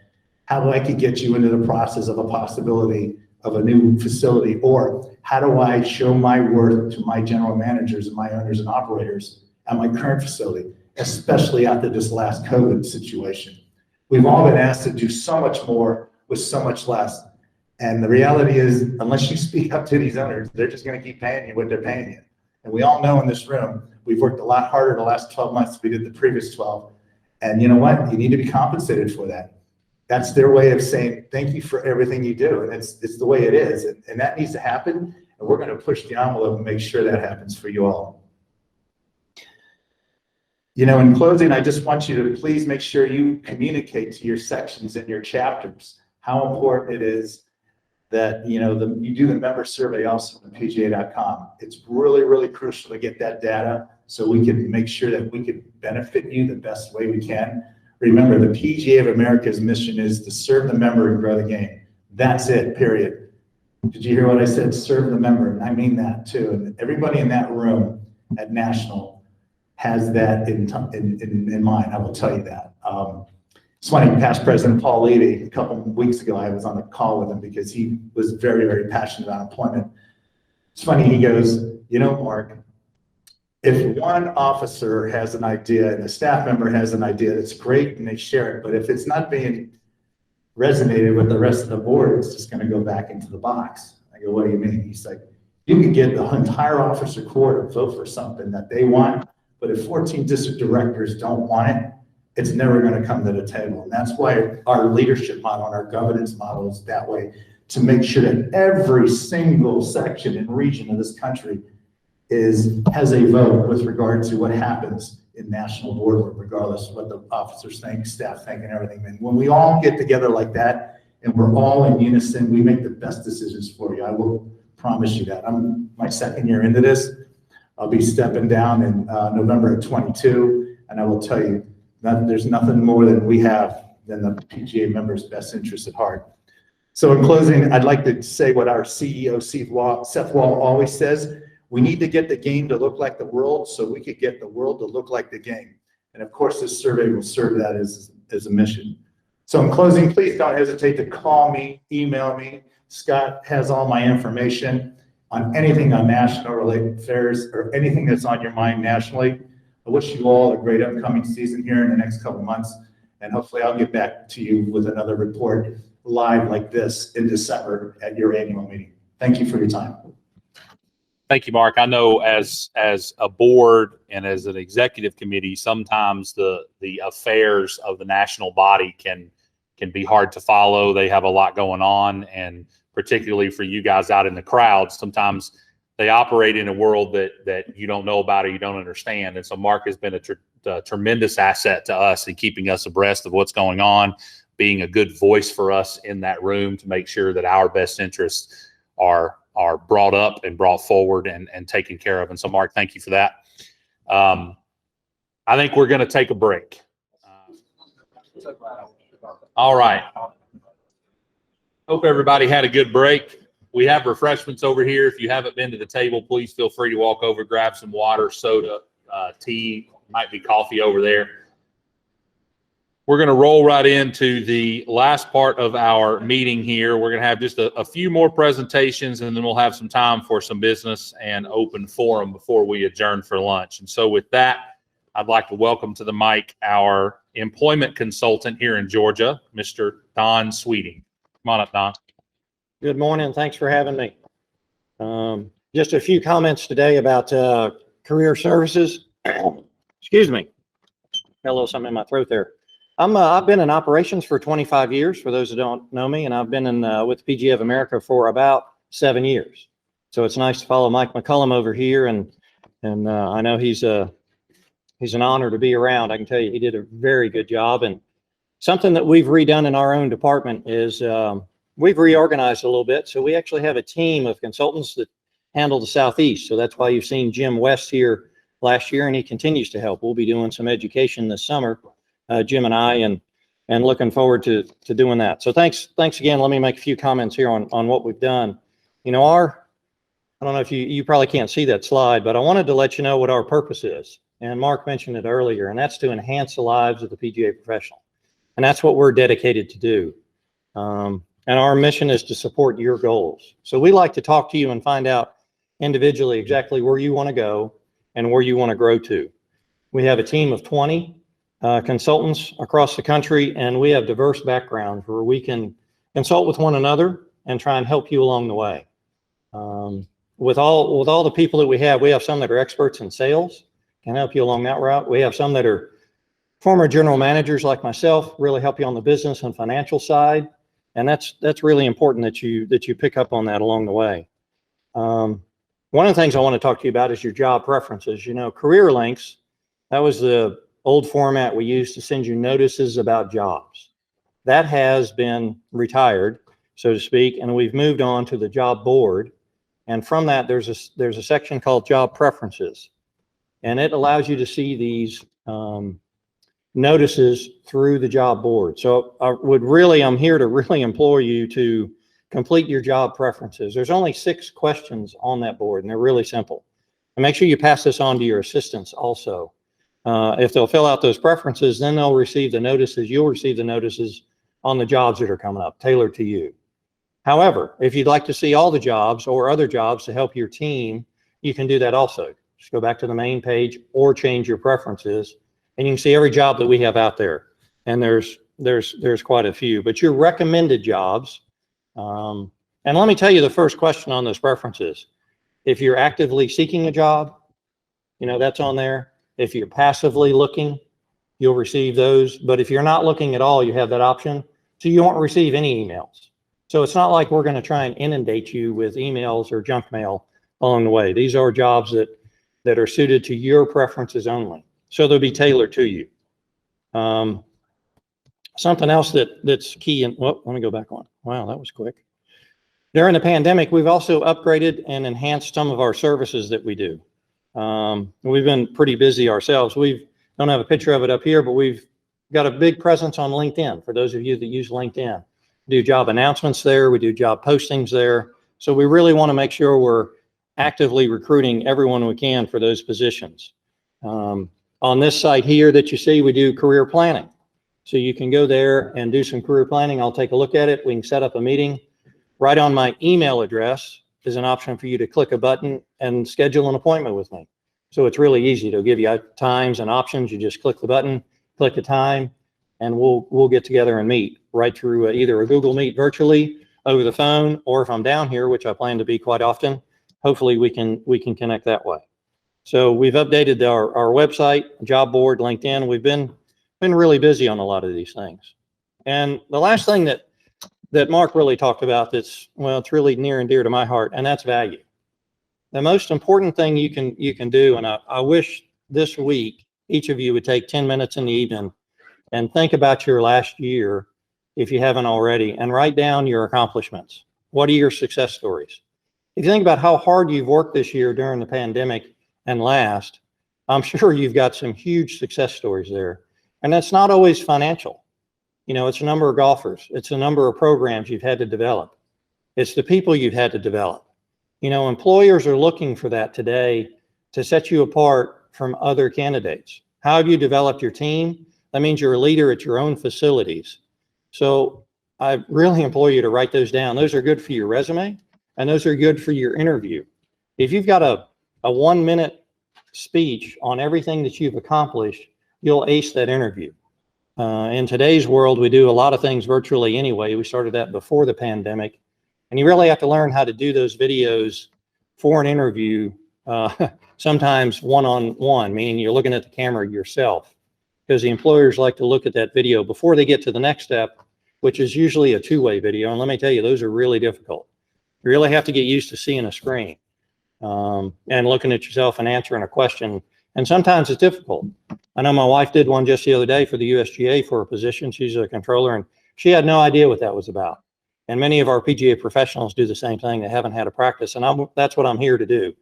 how I could get you into the process of a possibility of a new facility, or how do I show my worth to my general managers and my owners and operators at my current facility, especially after this last COVID situation. We've all been asked to do so much more with so much less. And the reality is, unless you speak up to these owners, they're just going to keep paying you what they're paying you. And we all know in this room, we've worked a lot harder the last 12 months than we did the previous 12. And you know what? You need to be compensated for that. That's their way of saying, thank you for everything you do. And it's the way it is. And that needs to happen. And we're going to push the envelope and make sure that happens for you all. You know, in closing, I just want you to please make sure you communicate to your sections and your chapters how important it is that, you know, you do the member survey also on PGA.com. It's really, really crucial to get that data so we can make sure that we can benefit you the best way we can. Remember, the PGA of America's mission is to serve the member and grow the game. That's it, period. Did you hear what I said? Serve the member, and I mean that too. And everybody in that room at National has that in mind. I will tell you that. It's funny, past President Paul Levy, a couple of weeks ago, I was on a call with him because he was very, very passionate about employment. It's funny, he goes, you know, Mark, if one officer has an idea and a staff member has an idea, that's great and they share it. But if it's not being resonated with the rest of the board, it's just going to go back into the box. I go, what do you mean? He's like, you can get the entire officer corps to vote for something that they want, but if 14 district directors don't want it, it's never going to come to the table. And that's why our leadership model and our governance model is that way, to make sure that every single section and region of this country has a vote with regard to what happens in national boardroom, regardless of what the officers think, staff think, and everything. And when we all get together like that, and we're all in unison, we make the best decisions for you. I will promise you that. I'm my second year into this. I'll be stepping down in November of 22, and I will tell you that there's nothing more than we have than the PGA members' best interests at heart. So in closing, I'd like to say what our CEO, Seth Wall, always says. We need to get the game to look like the world so we could get the world to look like the game. And of course, this survey will serve that as a mission. So in closing, please don't hesitate to call me, email me. Scott has all my information on anything on national related affairs or anything that's on your mind nationally. I wish you all a great upcoming season here in the next couple months. And hopefully I'll get back to you with another report live like this in December at your annual meeting. Thank you for your time. Thank you, Mark. I know as a board and as an executive committee, sometimes the affairs of the national body can be hard to follow. They have a lot going on, and particularly for you guys out in the crowd, sometimes they operate in a world that you don't know about or you don't understand. And so Mark has been a tremendous asset to us in keeping us abreast of what's going on, being a good voice for us in that room to make sure that our best interests are brought up and brought forward and taken care of. And so, Mark, thank you for that. I think we're going to take a break. All right. Hope everybody had a good break. We have refreshments over here. If you haven't been to the table, please feel free to walk over, grab some water, soda, tea, might be coffee over there. We're going to roll right into the last part of our meeting here. We're going to have just a few more presentations, and then we'll have some time for some business and open forum before we adjourn for lunch. And so with that, I'd like to welcome to the mic our employment consultant here in Georgia, Mr. Don Sweeting. Come on up, Don. Good morning. Thanks for having me. Just a few comments today about career services. Excuse me. Got a little something in my throat there. I've been in operations for 25 years, for those who don't know me, and I've been with PGA of America for about 7 years. So it's nice to follow Mike McCullum over here, and I know he's an honor to be around. I can tell you he did a very good job. And something that we've redone in our own department is we've reorganized a little bit. So we actually have a team of consultants that handle the Southeast. So that's why you've seen Jim West here last year, and he continues to help. We'll be doing some education this summer, Jim and I, and looking forward to doing that. So thanks again. Let me make a few comments here on what we've done. You know, I don't know if you probably can't see that slide, but I wanted to let you know what our purpose is. And Mark mentioned it earlier, and that's to enhance the lives of the PGA professional. And that's what we're dedicated to do. And our mission is to support your goals. So we like to talk to you and find out individually exactly where you want to go and where you want to grow to. We have a team of 20 consultants across the country, and we have diverse backgrounds where we can consult with one another and try and help you along the way. With all the people that we have some that are experts in sales, can help you along that route. We have some that are former general managers like myself, really help you on the business and financial side. And that's really important that you pick up on that along the way. One of the things I want to talk to you about is your job preferences. You know, career links, that was the old format we used to send you notices about jobs. That has been retired, so to speak, and we've moved on to the job board. And from that, there's a section called job preferences. And it allows you to see these notices through the job board. So I'm here to really implore you to complete your job preferences. There's only 6 questions on that board, and they're really simple. And make sure you pass this on to your assistants also. If they'll fill out those preferences, then they'll receive the notices. You'll receive the notices on the jobs that are coming up, tailored to you. However, if you'd like to see all the jobs or other jobs to help your team, you can do that also. Just go back to the main page or change your preferences, and you can see every job that we have out there. And there's quite a few, but your recommended jobs. And let me tell you the first question on those preferences. If you're actively seeking a job, you know, that's on there. If you're passively looking, you'll receive those. But if you're not looking at all, you have that option. So you won't receive any emails. So it's not like we're going to try and inundate you with emails or junk mail along the way. These are jobs that are suited to your preferences only. So they'll be tailored to you. Something else that's key, and well, let me go back on. Wow, that was quick. During the pandemic, we've also upgraded and enhanced some of our services that we do. We've been pretty busy ourselves. We don't have a picture of it up here, but we've got a big presence on LinkedIn. For those of you that use LinkedIn, we do job announcements there. We do job postings there. So we really want to make sure we're actively recruiting everyone we can for those positions. On this site here that you see, we do career planning. So you can go there and do some career planning. I'll take a look at it. We can set up a meeting. Right on my email address is an option for you to click a button and schedule an appointment with me. So it's really easy. It'll give you times and options. You just click the button, click the time, and we'll get together and meet right through either a Google Meet virtually over the phone, or if I'm down here, which I plan to be quite often, hopefully we can connect that way. So we've updated our website, job board, LinkedIn. We've been really busy on a lot of these things. And the last thing that Mark really talked about that's, well, it's really near and dear to my heart, and that's value. The most important thing you can do, and I wish this week each of you would take 10 minutes in the evening and think about your last year, if you haven't already, and write down your accomplishments. What are your success stories? If you think about how hard you've worked this year during the pandemic and last, I'm sure you've got some huge success stories there. And that's not always financial. You know, it's a number of golfers. It's a number of programs you've had to develop. It's the people you've had to develop. You know, employers are looking for that today to set you apart from other candidates. How have you developed your team? That means you're a leader at your own facilities. So I really implore you to write those down. Those are good for your resume, and those are good for your interview. If you've got a 1-minute speech on everything that you've accomplished, you'll ace that interview. In today's world, we do a lot of things virtually anyway. We started that before the pandemic, and you really have to learn how to do those videos for an interview, sometimes one-on-one, meaning you're looking at the camera yourself. because the employers like to look at that video before they get to the next step, which is usually a two-way video. And let me tell you, those are really difficult. You really have to get used to seeing a screen and looking at yourself and answering a question. And sometimes it's difficult. I know my wife did one just the other day for the USGA for a position. She's a controller, and she had no idea what that was about. And many of our PGA professionals do the same thing. They haven't had a practice. And that's what I'm here to do,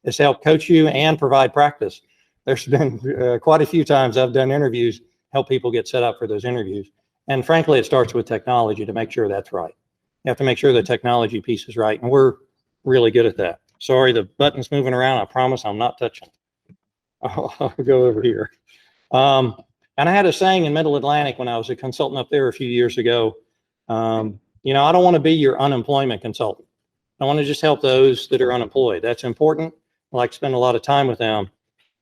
is help coach you and provide practice. There's been quite a few times I've done interviews, help people get set up for those interviews. And frankly, it starts with technology to make sure that's right. You have to make sure the technology piece is right. And we're really good at that. Sorry, the button's moving around. I promise I'm not touching. I'll go over here. And I had a saying in Middle Atlantic when I was a consultant up there a few years ago. You know, I don't want to be your unemployment consultant. I want to just help those that are unemployed. That's important. I like to spend a lot of time with them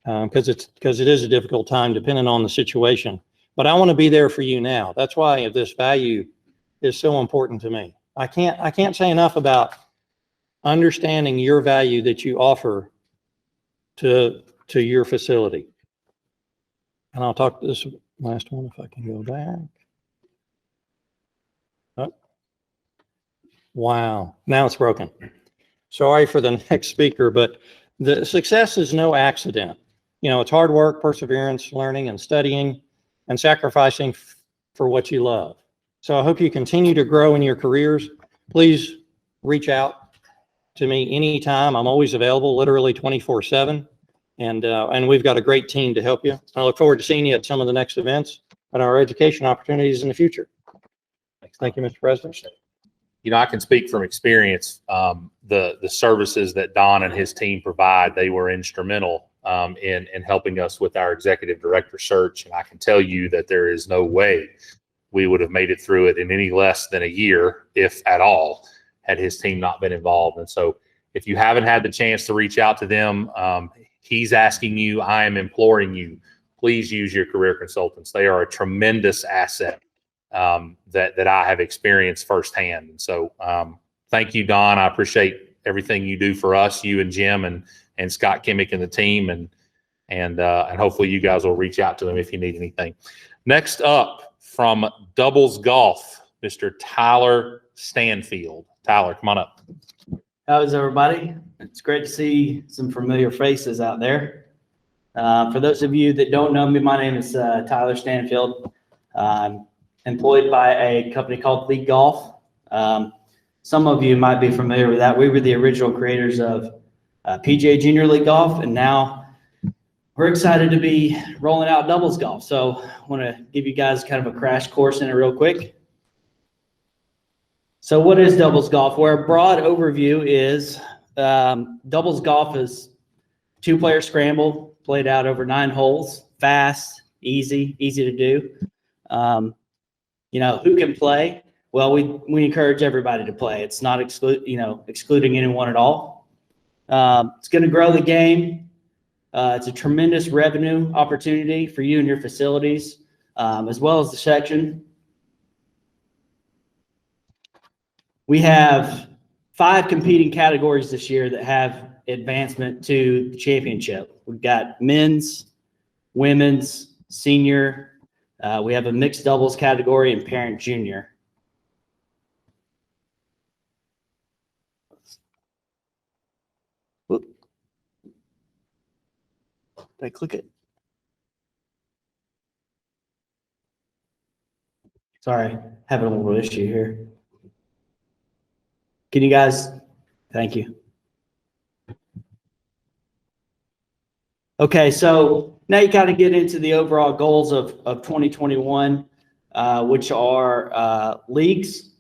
because it is a difficult time depending on the situation. But I want to be there for you now. That's why this value is so important to me. I can't say enough about understanding your value that you offer to your facility. And I'll talk to this last one if I can go back. Oh. Wow, now it's broken. Sorry for the next speaker, but the success is no accident. You know, it's hard work, perseverance, learning and studying, and sacrificing for what you love. So I hope you continue to grow in your careers. Please reach out to me anytime. I'm always available, literally 24/7. And we've got a great team to help you. I look forward to seeing you at some of the next events and our education opportunities in the future. Thank you, Mr. President. You know, I can speak from experience. The services that Don and his team provide, they were instrumental in helping us with our executive director search. And I can tell you that there is no way we would have made it through it in any less than a year, if at all, had his team not been involved. And so if you haven't had the chance to reach out to them, he's asking you, I am imploring you, please use your career consultants. They are a tremendous asset that I have experienced firsthand. And so thank you, Don. I appreciate everything you do for us, you and Jim and Scott Kimmick and the team. And hopefully you guys will reach out to them if you need anything. Next up from Doubles Golf, Mr. Tyler Stanfield. Tyler, come on up. How's everybody? It's great to see some familiar faces out there. For those of you that don't know me, my name is Tyler Stanfield. I'm employed by a company called League Golf. Some of you might be familiar with that. We were the original creators of PGA Junior League Golf, and now we're excited to be rolling out doubles golf. So I want to give you guys kind of a crash course in it real quick. So what is doubles golf? Where a broad overview is doubles golf is two-player scramble played out over 9 holes, fast, easy to do. You know, who can play? Well, we encourage everybody to play. It's not excluding anyone at all. It's going to grow the game. It's a tremendous revenue opportunity for you and your facilities, as well as the section. We have 5 competing categories this year that have advancement to the championship. We've got men's, women's, senior. We have a mixed doubles category and parent junior. Whoop. Did I click it? Sorry, having a little issue here. Can you guys, thank you. Okay, so now you kind of get into the overall goals of 2021, which are leagues.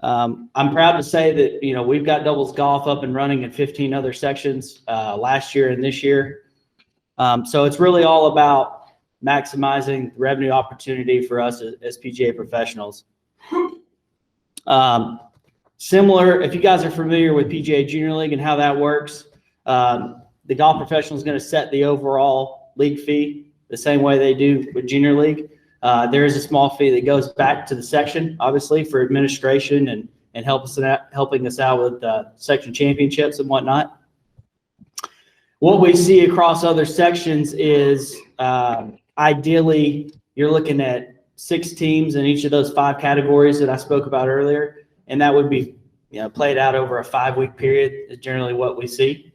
I'm proud to say that, you know, we've got doubles golf up and running in 15 other sections last year and this year. So it's really all about maximizing revenue opportunity for us as PGA professionals. Similar, if you guys are familiar with PGA Junior League and how that works, the golf professional is going to set the overall league fee the same way they do with Junior League. There is a small fee that goes back to the section, obviously, for administration and helping us out with section championships and whatnot. What we see across other sections is ideally, you're looking at 6 teams in each of those 5 categories that I spoke about earlier, and that would be played out over a 5-week period is generally what we see.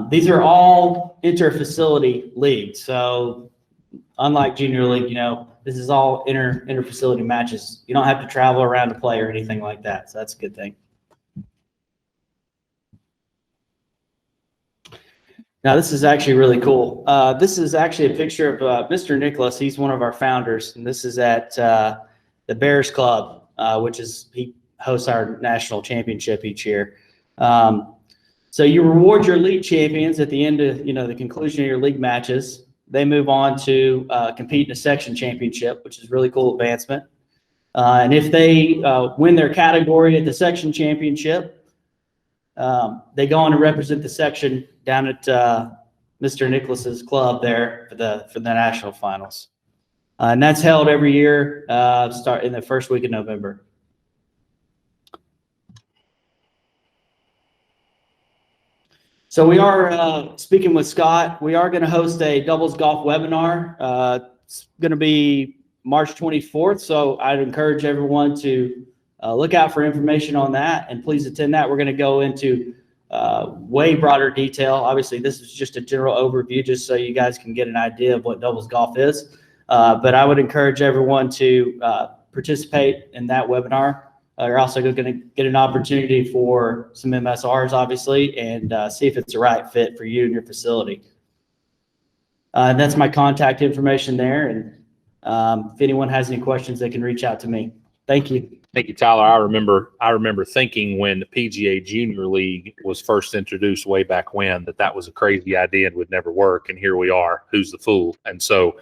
These are all inter-facility leagues, so unlike junior league, this is all inter-facility matches. You don't have to travel around to play or anything like that, so that's a good thing. Now, this is actually really cool. This is actually a picture of Mr. Nicholas. He's one of our founders, and this is at the Bears Club, he hosts our national championship each year. So you reward your league champions at the end of the conclusion of your league matches. They move on to compete in a section championship, which is really cool advancement. And if they win their category at the section championship, they go on to represent the section down at Mr. Nicholas's club there for the national finals. And that's held every year, start in the first week of November. So we are speaking with Scott. We are going to host a doubles golf webinar. It's going to be March 24th. So I'd encourage everyone to look out for information on that, and please attend that. We're going to go into way broader detail. Obviously, this is just a general overview, just so you guys can get an idea of what doubles golf is. But I would encourage everyone to participate in that webinar. You're also going to get an opportunity for some MSRs, obviously, and see if it's the right fit for you and your facility. That's my contact information there. And if anyone has any questions, they can reach out to me. Thank you. Thank you, Tyler. I remember thinking when the PGA Junior League was first introduced way back when that was a crazy idea and would never work. And here we are. Who's the fool? And so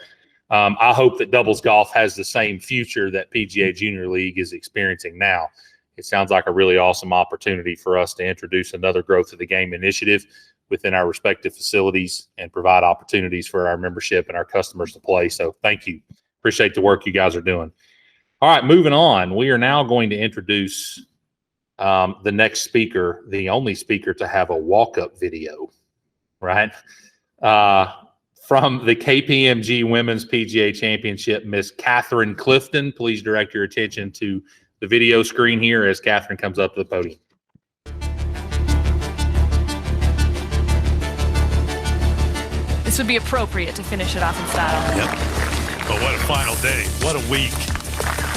I hope that doubles golf has the same future that PGA Junior League is experiencing now. It sounds like a really awesome opportunity for us to introduce another growth of the game initiative within our respective facilities and provide opportunities for our membership and our customers to play. So thank you. Appreciate the work you guys are doing. All right, moving on. We are now going to introduce the next speaker, the only speaker to have a walk-up video, right? From the KPMG Women's PGA Championship, Miss Catherine Clifton. Please direct your attention to the video screen here as Catherine comes up to the podium. This would be appropriate to finish it off in style. Yep. But what a final day. What a week.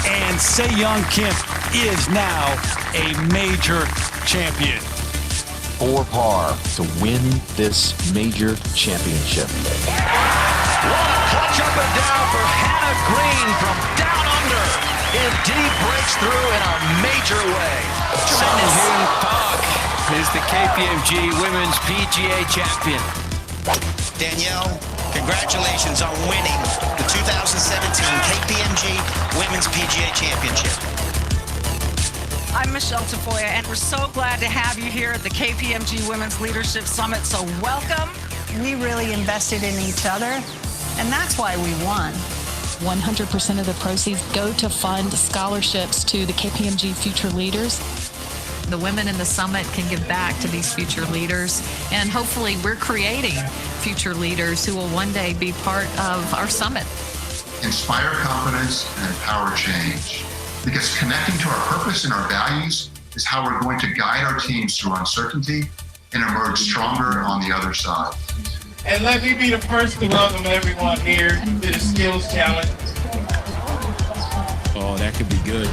And Se-Young Kim is now a major champion. 4 par to win this major championship. What a clutch up and down for Hannah Green from down under. Indeed breaks through in a major way. Hyun Park is the KPMG Women's PGA champion. Danielle, congratulations on winning the 2017 KPMG Women's PGA Championship. I'm Michelle Tafoya, and we're so glad to have you here at the KPMG Women's Leadership Summit, so welcome. We really invested in each other, and that's why we won. 100% of the proceeds go to fund scholarships to the KPMG Future Leaders. The women in the summit can give back to these future leaders, and hopefully we're creating future leaders who will one day be part of our summit. Inspire confidence and empower change. Because connecting to our purpose and our values is how we're going to guide our teams through uncertainty and emerge stronger on the other side. And let me be the first to welcome everyone here to the Skills Challenge. Oh, that could be good.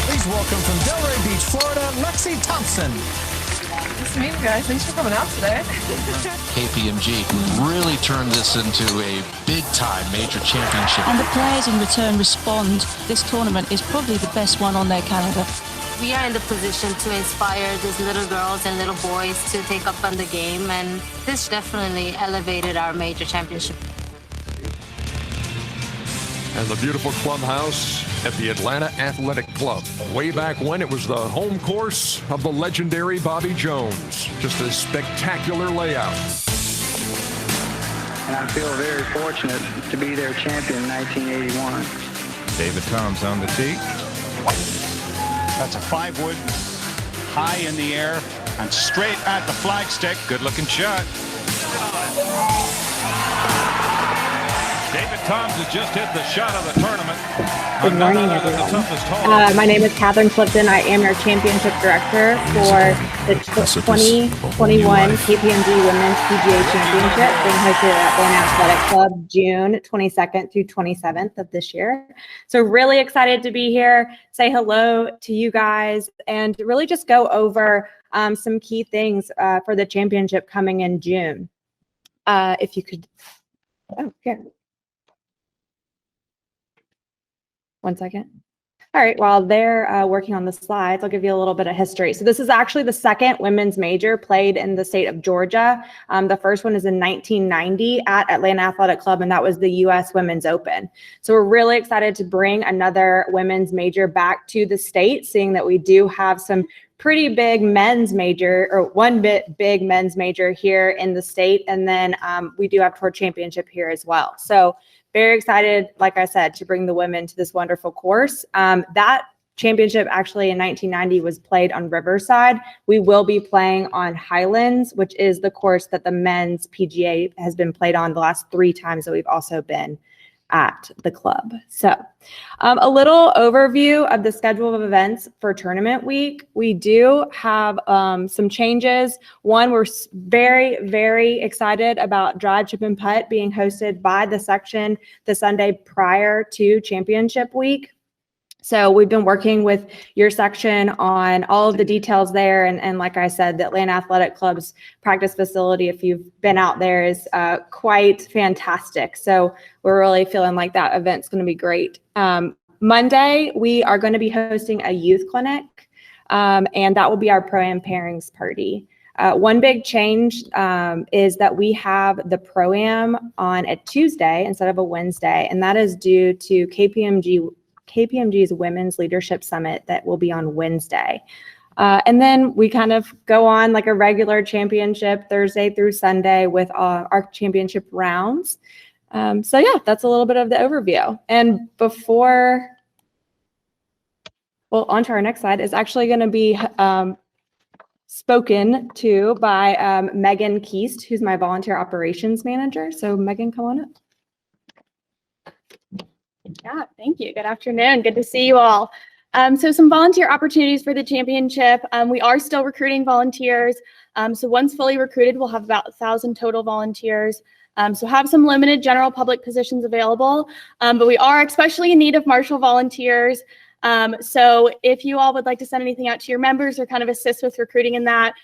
Please welcome from Delray Beach, Florida, Lexi Thompson. Nice to meet you guys. Thanks for coming out today. KPMG really turned this into a big-time major championship. And the players in return respond. This tournament is probably the best one on their calendar. We are in the position to inspire these little girls and little boys to take up on the game, and this definitely elevated our major championship. And the beautiful clubhouse at the Atlanta Athletic Club. Way back when, it was the home course of the legendary Bobby Jones. Just a spectacular layout. And I feel very fortunate to be their champion in 1981. David Toms on the tee. That's a 5-wood, high in the air, and straight at the flagstick. Good-looking shot. David Toms has just hit the shot of the tournament. Good morning, everyone. My name is Catherine Clifton. I am your championship director for the 2021 KPMG Women's PGA Championship being hosted at Atlanta Athletic Club June 22nd through 27th of this year. So really excited to be here, say hello to you guys, and really just go over some key things for the championship coming in June. If you could, oh, here. 1 second. All right, while they're working on the slides, I'll give you a little bit of history. So this is actually the second women's major played in the state of Georgia. The first one is in 1990 at Atlanta Athletic Club, and that was the U.S. Women's Open. So we're really excited to bring another women's major back to the state, seeing that we do have some pretty big men's major, or one big men's major here in the state, and then we do have Tour Championship here as well. So very excited, like I said, to bring the women to this wonderful course. That championship actually in 1990 was played on Riverside. We will be playing on Highlands, which is the course that the men's PGA has been played on the last 3 times that we've also been at the club. So a little overview of the schedule of events for tournament week. We do have some changes. One, we're very, very excited about Drive, Chip, and Putt being hosted by the section the Sunday prior to championship week. So we've been working with your section on all of the details there. And like I said, the Atlanta Athletic Club's practice facility, if you've been out there, is quite fantastic. So we're really feeling like that event's going to be great. Monday, we are going to be hosting a youth clinic, and that will be our Pro-Am pairings party. One big change is that we have the Pro-Am on a Tuesday instead of a Wednesday, and that is due to KPMG's Women's Leadership Summit that will be on Wednesday. And then we kind of go on like a regular championship Thursday through Sunday with our championship rounds. So yeah, that's a little bit of the overview. And before, well, on to our next slide is actually going to be spoken to by Megan Keast, who's my volunteer operations manager. So Megan, come on up. Yeah, thank you. Good afternoon. Good to see you all. So some volunteer opportunities for the championship. We are still recruiting volunteers. So once fully recruited, we'll have about 1,000 total volunteers. So have some limited general public positions available, but we are especially in need of marshal volunteers. So if you all would like to send anything out to your members or kind of assist with recruiting in that,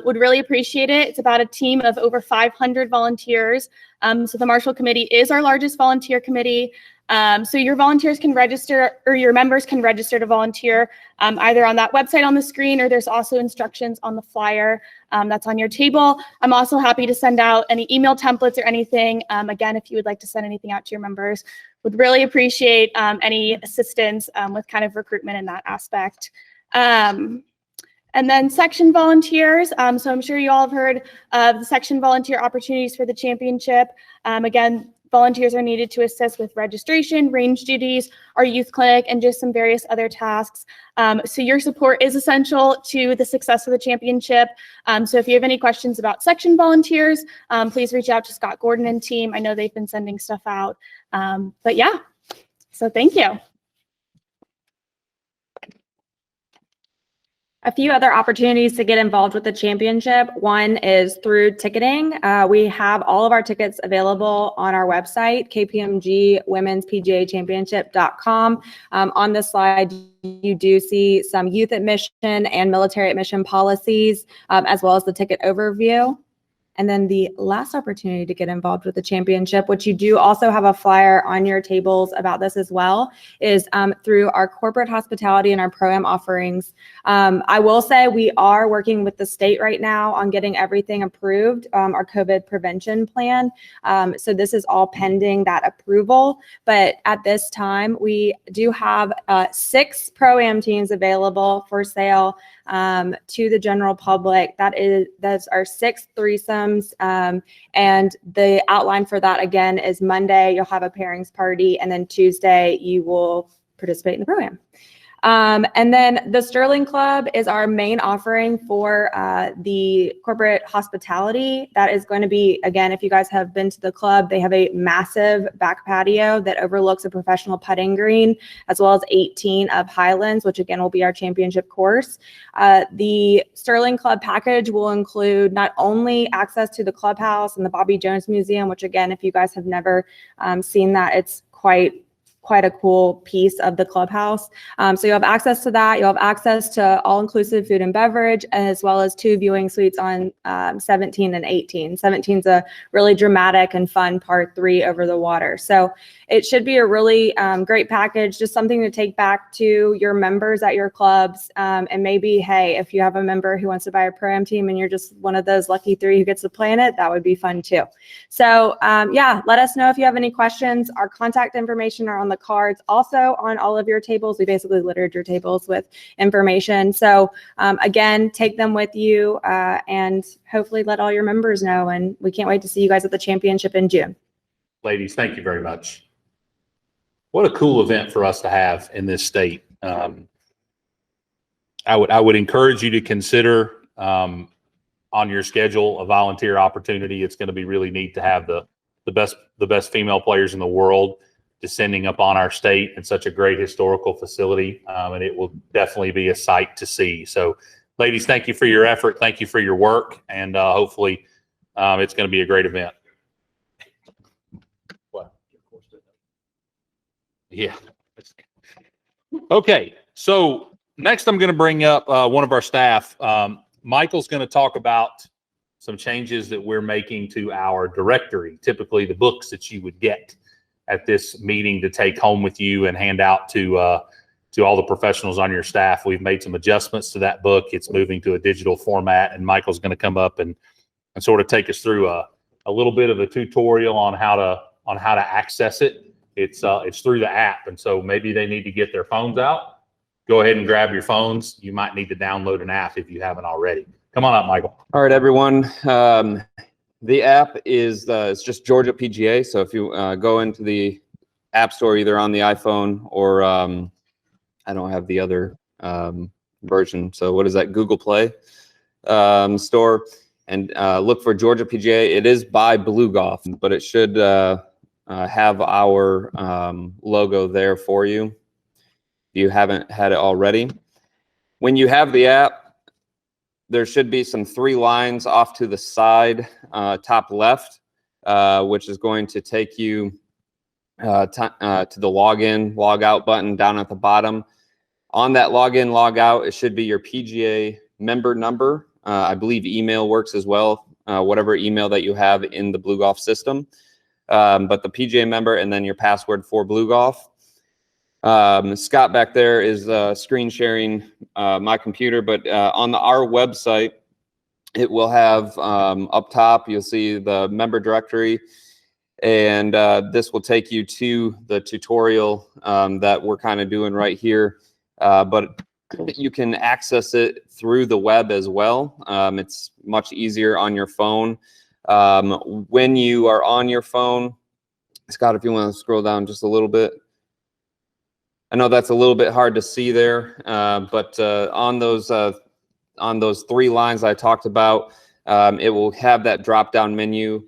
would really appreciate it. It's about a team of over 500 volunteers. So the Marshal Committee is our largest volunteer committee. So your volunteers can register, or your members can register to volunteer either on that website on the screen, or there's also instructions on the flyer that's on your table. I'm also happy to send out any email templates or anything. Again, if you would like to send anything out to your members, would really appreciate any assistance with kind of recruitment in that aspect. And then section volunteers. So I'm sure you all have heard of the section volunteer opportunities for the championship. Again, volunteers are needed to assist with registration, range duties, our youth clinic, and just some various other tasks. So your support is essential to the success of the championship. So if you have any questions about section volunteers, please reach out to Scott Gordon and team. I know they've been sending stuff out. But yeah, so thank you. A few other opportunities to get involved with the championship. One is through ticketing. We have all of our tickets available on our website, kpmgwomenspgachampionship.com. On this slide, you do see some youth admission and military admission policies, as well as the ticket overview. And then the last opportunity to get involved with the championship, which you do also have a flyer on your tables about this as well, is through our corporate hospitality and our Pro-Am offerings. I will say we are working with the state right now on getting everything approved, our COVID prevention plan. So this is all pending that approval. But at this time, we do have 6 Pro-Am teams available for sale to the general public. That's our 6th threesome. And the outline for that, again, is Monday, you'll have a pairings party, and then Tuesday, you will participate in the Pro-Am. And then the Sterling Club is our main offering for the corporate hospitality. That is going to be, again, if you guys have been to the club, they have a massive back patio that overlooks a professional putting green, as well as 18 of Highlands, which again will be our championship course. The Sterling Club package will include not only access to the clubhouse and the Bobby Jones Museum, which again, if you guys have never seen that, it's quite a cool piece of the clubhouse. So you'll have access to that. You'll have access to all-inclusive food and beverage, as well as 2 viewing suites on 17 and 18. 17 is a really dramatic and fun part 3 over the water. So it should be a really great package, just something to take back to your members at your clubs. And maybe, hey, if you have a member who wants to buy a Pro-Am team and you're just one of those lucky 3 who gets to play in it, that would be fun too. So yeah, let us know if you have any questions. Our contact information are on the cards, also on all of your tables. We basically littered your tables with information. So again, take them with you and hopefully let all your members know. And we can't wait to see you guys at the championship in June. Ladies, thank you very much. What a cool event for us to have in this state. I would encourage you to consider on your schedule a volunteer opportunity. It's going to be really neat to have the best female players in the world descending upon our state in such a great historical facility, and it will definitely be a sight to see. So, ladies, thank you for your effort. Thank you for your work, and hopefully it's going to be a great event. What? Yeah. Okay, so next I'm going to bring up one of our staff. Michael's going to talk about some changes that we're making to our directory, typically the books that you would get at this meeting to take home with you and hand out to all the professionals on your staff. We've made some adjustments to that book. It's moving to a digital format, and Michael's going to come up and sort of take us through a little bit of a tutorial on how to access it. It's through the app, and so maybe they need to get their phones out. Go ahead and grab your phones. You might need to download an app if you haven't already. Come on up, Michael. All right, everyone. The app is it's just Georgia PGA. So if you go into the App Store, either on the iPhone or I don't have the other version. So what is that? Google Play store, and look for Georgia PGA. It is by Blue Golf, but it should have our logo there for you if you haven't had it already. When you have the app, there should be some 3 lines off to the side, top left, which is going to take you to the login, log out button down at the bottom. On that login, log out, it should be your PGA member number. I believe email works as well, whatever email that you have in the Blue Golf system. But the PGA member and then your password for Blue Golf. Scott back there is screen sharing my computer, but on our website, it will have up top, you'll see the member directory, and this will take you to the tutorial that we're kind of doing right here, but you can access it through the web as well. It's much easier on your phone. When you are on your phone, Scott, if you want to scroll down just a little bit. I know that's a little bit hard to see there, but on those 3 lines I talked about, it will have that drop-down menu.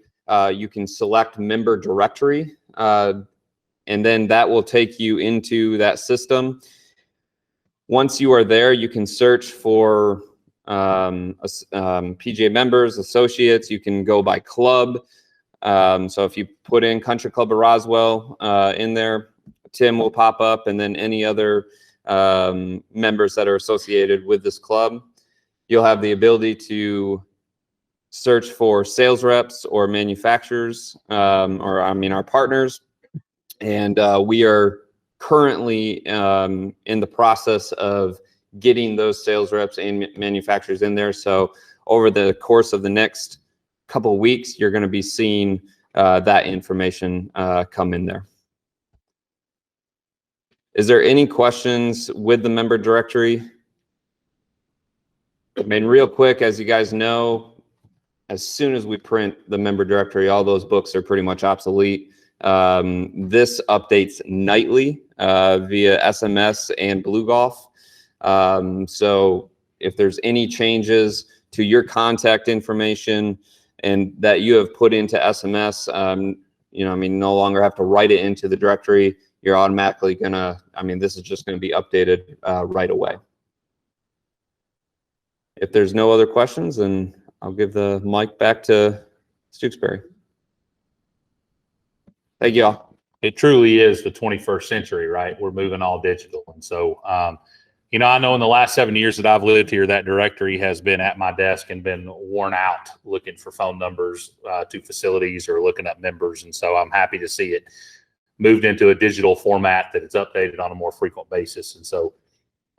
You can select member directory, and then that will take you into that system. Once you are there, you can search for PGA members, associates. You can go by club. So if you put in Country Club of Roswell in there, Tim will pop up, and then any other members that are associated with this club. You'll have the ability to search for sales reps or manufacturers, our partners. And we are currently in the process of getting those sales reps and manufacturers in there. So over the course of the next couple of weeks, you're going to be seeing that information come in there. Is there any questions with the member directory? I mean, real quick, as you guys know, as soon as we print the member directory, all those books are pretty much obsolete. This updates nightly via SMS and Blue Golf. So if there's any changes to your contact information and that you have put into SMS, no longer have to write it into the directory. You're automatically gonna, this is just gonna be updated right away. If there's no other questions, then I'll give the mic back to Stewksbury. Thank you all. It truly is the 21st century, right? We're moving all digital. And so, I know in the last 7 years that I've lived here, that directory has been at my desk and been worn out looking for phone numbers to facilities or looking up members. And so I'm happy to see it moved into a digital format that it's updated on a more frequent basis. And so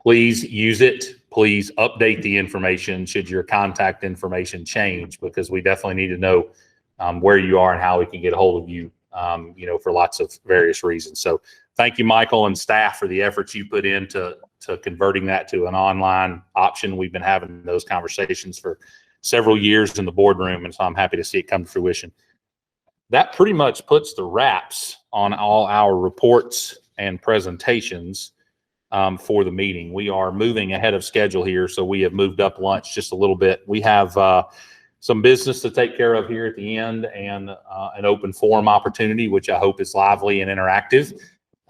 please use it. Please update the information should your contact information change, because we definitely need to know where you are and how we can get a hold of you, for lots of various reasons. So thank you, Michael and staff, for the efforts you put into converting that to an online option. We've been having those conversations for several years in the boardroom, and so I'm happy to see it come to fruition. That pretty much puts the wraps on all our reports and presentations for the meeting. We are moving ahead of schedule here, so we have moved up lunch just a little bit. We have some business to take care of here at the end, and an open forum opportunity, which I hope is lively and interactive.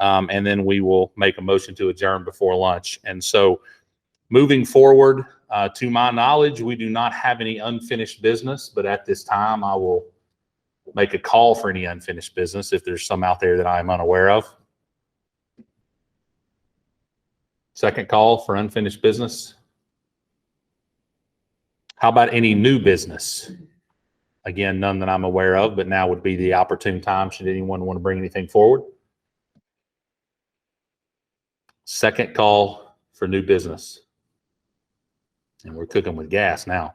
And then we will make a motion to adjourn before lunch. And so moving forward, to my knowledge, we do not have any unfinished business, but at this time I will make a call for any unfinished business if there's some out there that I'm unaware of. Second call for unfinished business. How about any new business? Again, none that I'm aware of, but now would be the opportune time should anyone want to bring anything forward. Second call for new business. And we're cooking with gas now.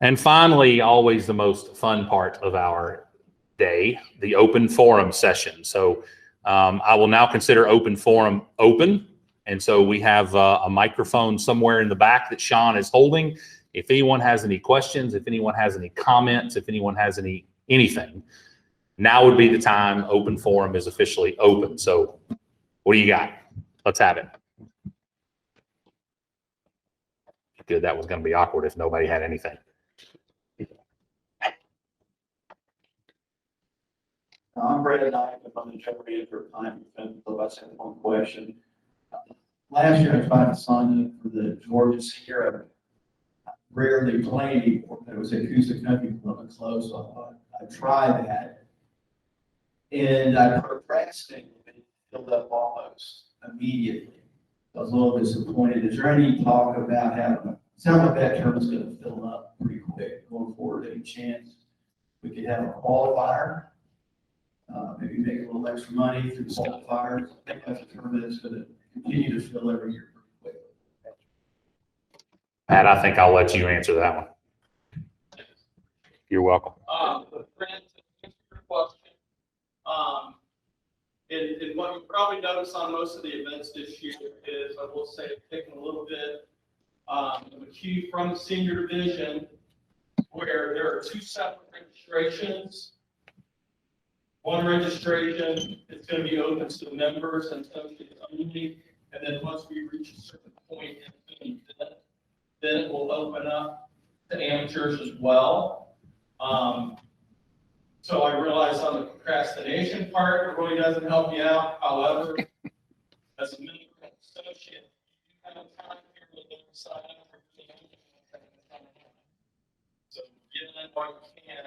And finally, always the most fun part of our day, the open forum session. So I will now consider open forum open. And so we have a microphone somewhere in the back that Sean is holding. If anyone has any questions, if anyone has any comments, if anyone has anything, now would be the time. Open forum is officially open. So what do you got? Let's have it. Good. That was going to be awkward if nobody had anything. I'm Brad Knight. I'm the Treasury for Climate Defense. So I just have one question. Last year I tried to sign up for the Georgia Sierra. I rarely played anymore, but it was at Coosa Country Club close, so I thought I'd try that. And I procrastinated and filled up almost immediately. I was a little disappointed. Is there any talk about having, it sounds like that term is going to fill up pretty quick going forward? Any chance we could have a qualifier? Maybe make a little extra money through qualifiers. I think that's a term that's going to continue to fill every year pretty quick. Pat, I think I'll let you answer that one. You're welcome. Brent, thanks for your question. And what you probably notice on most of the events this year is, I will say, taking a little bit of a cue from the senior division, where there are two separate registrations. One registration is going to be open to the members and associates only, and then once we reach a certain point in the event, then it will open up to amateurs as well. So I realize on the procrastination part, it really doesn't help you out. However, as a member and associate, you have time here to sign up for the so get in while you can.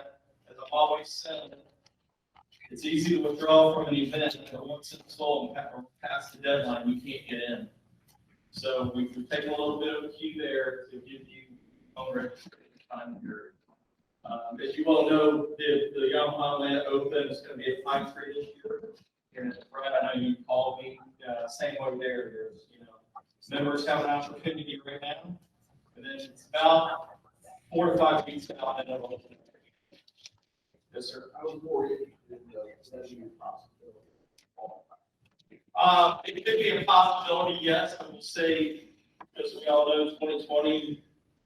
As I've always said, it's easy to withdraw from an event, but once it's sold or past the deadline, you can't get in. So we've taken a little bit of a cue there to give you own registration time period. As you all know, the Yamaha Atlanta Open is going to be at Pine Tree this year. And Brad, I know you called me, same way there. There's, members have an opportunity right now, and then it's about 4 to 5 weeks out, and it'll open. Yes, sir. I was worried it could be a possibility, yes. I will say, as we all know, 2020,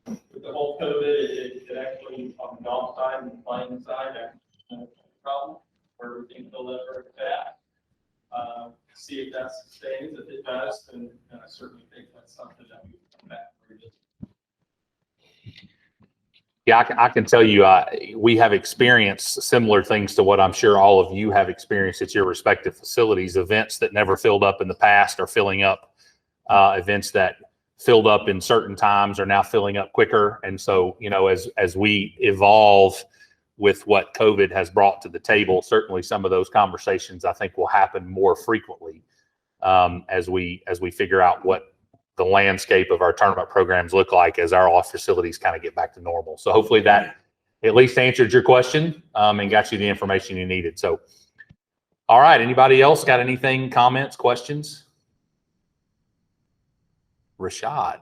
with the whole COVID, it actually, on the golf side and the playing side, actually a problem. where we think they'll ever back. See if that sustains. If it does, then I certainly think that's something that we can come back and revisit. Yeah, I can tell you, we have experienced similar things to what I'm sure all of you have experienced at your respective facilities. Events that never filled up in the past are filling up. Events that filled up in certain times are now filling up quicker. And so, you know, as we evolve with what COVID has brought to the table, certainly some of those conversations I think will happen more frequently as we figure out what the landscape of our tournament programs look like as our off facilities kind of get back to normal. So hopefully that at least answered your question and got you the information you needed. So, all right, anybody else got anything, comments, questions? Rashad.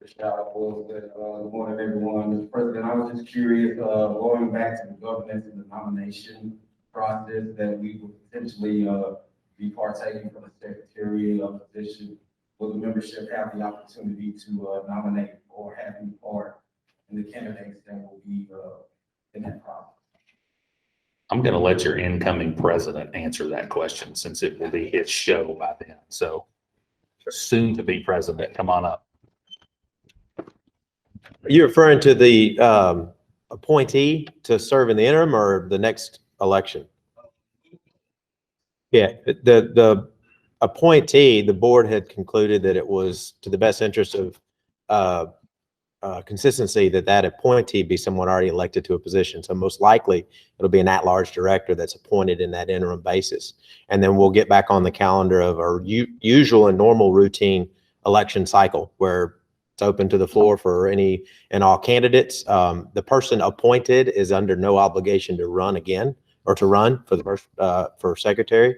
Good morning, everyone. Mr. President, I was just curious, going back to the governance and the nomination process that we would potentially be partaking for the secretary position. Will the membership have the opportunity to nominate or have any part in the candidates that will be in that process? I'm going to let your incoming president answer that question since it will be his show by then. So soon to be president, come on up. Are you referring to the appointee to serve in the interim or the next election? Yeah, the appointee, the board had concluded that it was to the best interest of consistency that appointee be someone already elected to a position. So most likely it'll be an at-large director that's appointed in that interim basis. And then we'll get back on the calendar of our usual and normal routine election cycle where it's open to the floor for any and all candidates. The person appointed is under no obligation to run again or to run for the first for secretary,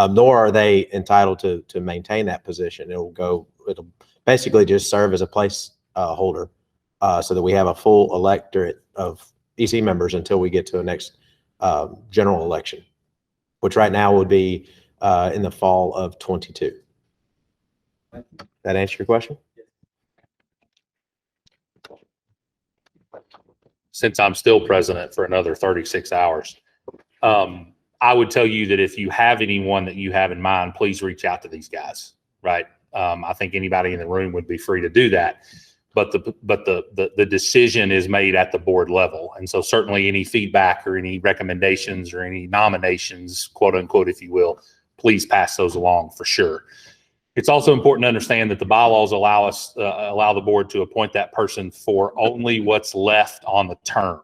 nor are they entitled to maintain that position. It'll basically just serve as a place holder so that we have a full electorate of EC members until we get to the next general election, which right now would be in the fall of 22. That answer your question? Since I'm still president for another 36 hours, I would tell you that if you have anyone that you have in mind, please reach out to these guys, right? I think anybody in the room would be free to do that, but the decision is made at the board level. And so certainly any feedback or any recommendations or any nominations, quote unquote, if you will, please pass those along for sure. It's also important to understand that the bylaws allow the board to appoint that person for only what's left on the term,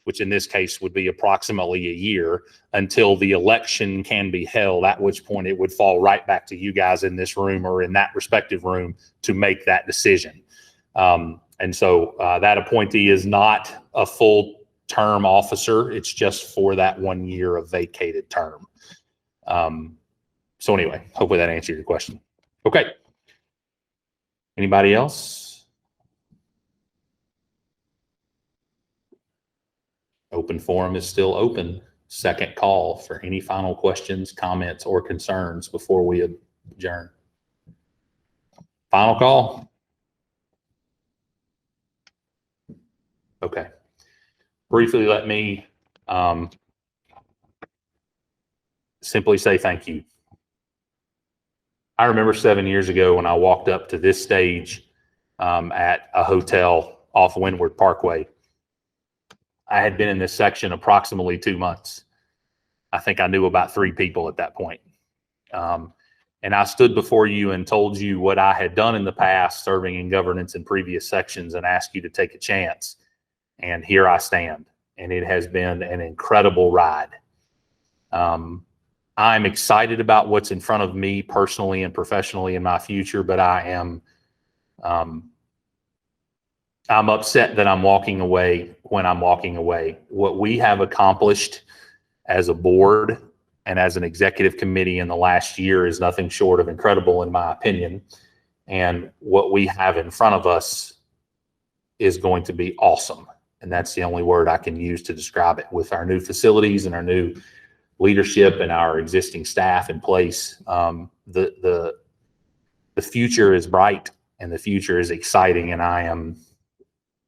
which in this case would be approximately a year until the election can be held, at which point it would fall right back to you guys in this room or in that respective room to make that decision. And so that appointee is not a full-term officer. It's just for that 1 year of vacated term. So anyway, hopefully that answered your question. Okay. Anybody else? Open forum is still open. Second call for any final questions, comments, or concerns before we adjourn. Final call. Okay. Briefly, let me simply say thank you. I remember 7 years ago when I walked up to this stage at a hotel off Windward Parkway. I had been in this section approximately 2 months. I think I knew about 3 people at that point. And I stood before you and told you what I had done in the past, serving in governance in previous sections, and asked you to take a chance. And here I stand. And it has been an incredible ride. I'm excited about what's in front of me personally and professionally in my future, but I'm upset that I'm walking away when I'm walking away. What we have accomplished as a board and as an executive committee in the last year is nothing short of incredible, in my opinion. And what we have in front of us is going to be awesome. And that's the only word I can use to describe it. With our new facilities and our new leadership and our existing staff in place, the future is bright and the future is exciting, and I am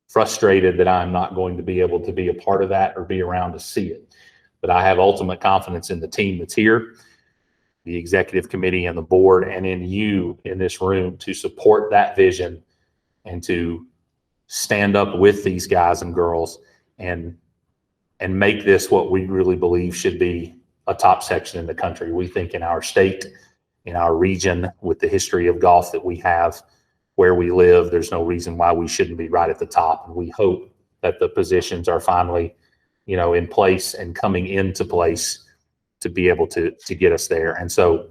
frustrated that I'm not going to be able to be a part of that or be around to see it. But I have ultimate confidence in the team that's here, the executive committee and the board, and in you in this room to support that vision and to stand up with these guys and girls and make this what we really believe should be a top section in the country. We think in our state, in our region, with the history of golf that we have, where we live, there's no reason why we shouldn't be right at the top. And we hope that the positions are finally, you know, in place and coming into place to be able to get us there. And so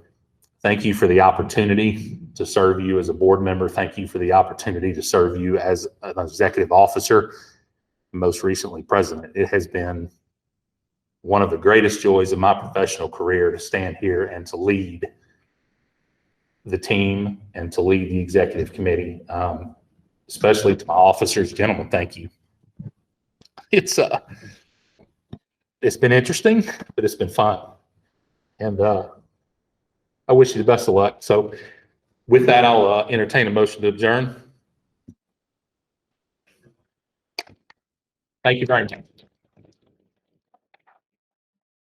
thank you for the opportunity to serve you as a board member. Thank you for the opportunity to serve you as an executive officer, most recently president. It has been one of the greatest joys of my professional career to stand here and to lead the team and to lead the executive committee, especially to my officers. Gentlemen, thank you. It's been interesting, but it's been fun. And I wish you the best of luck. So with that, I'll entertain a motion to adjourn. Thank you very much.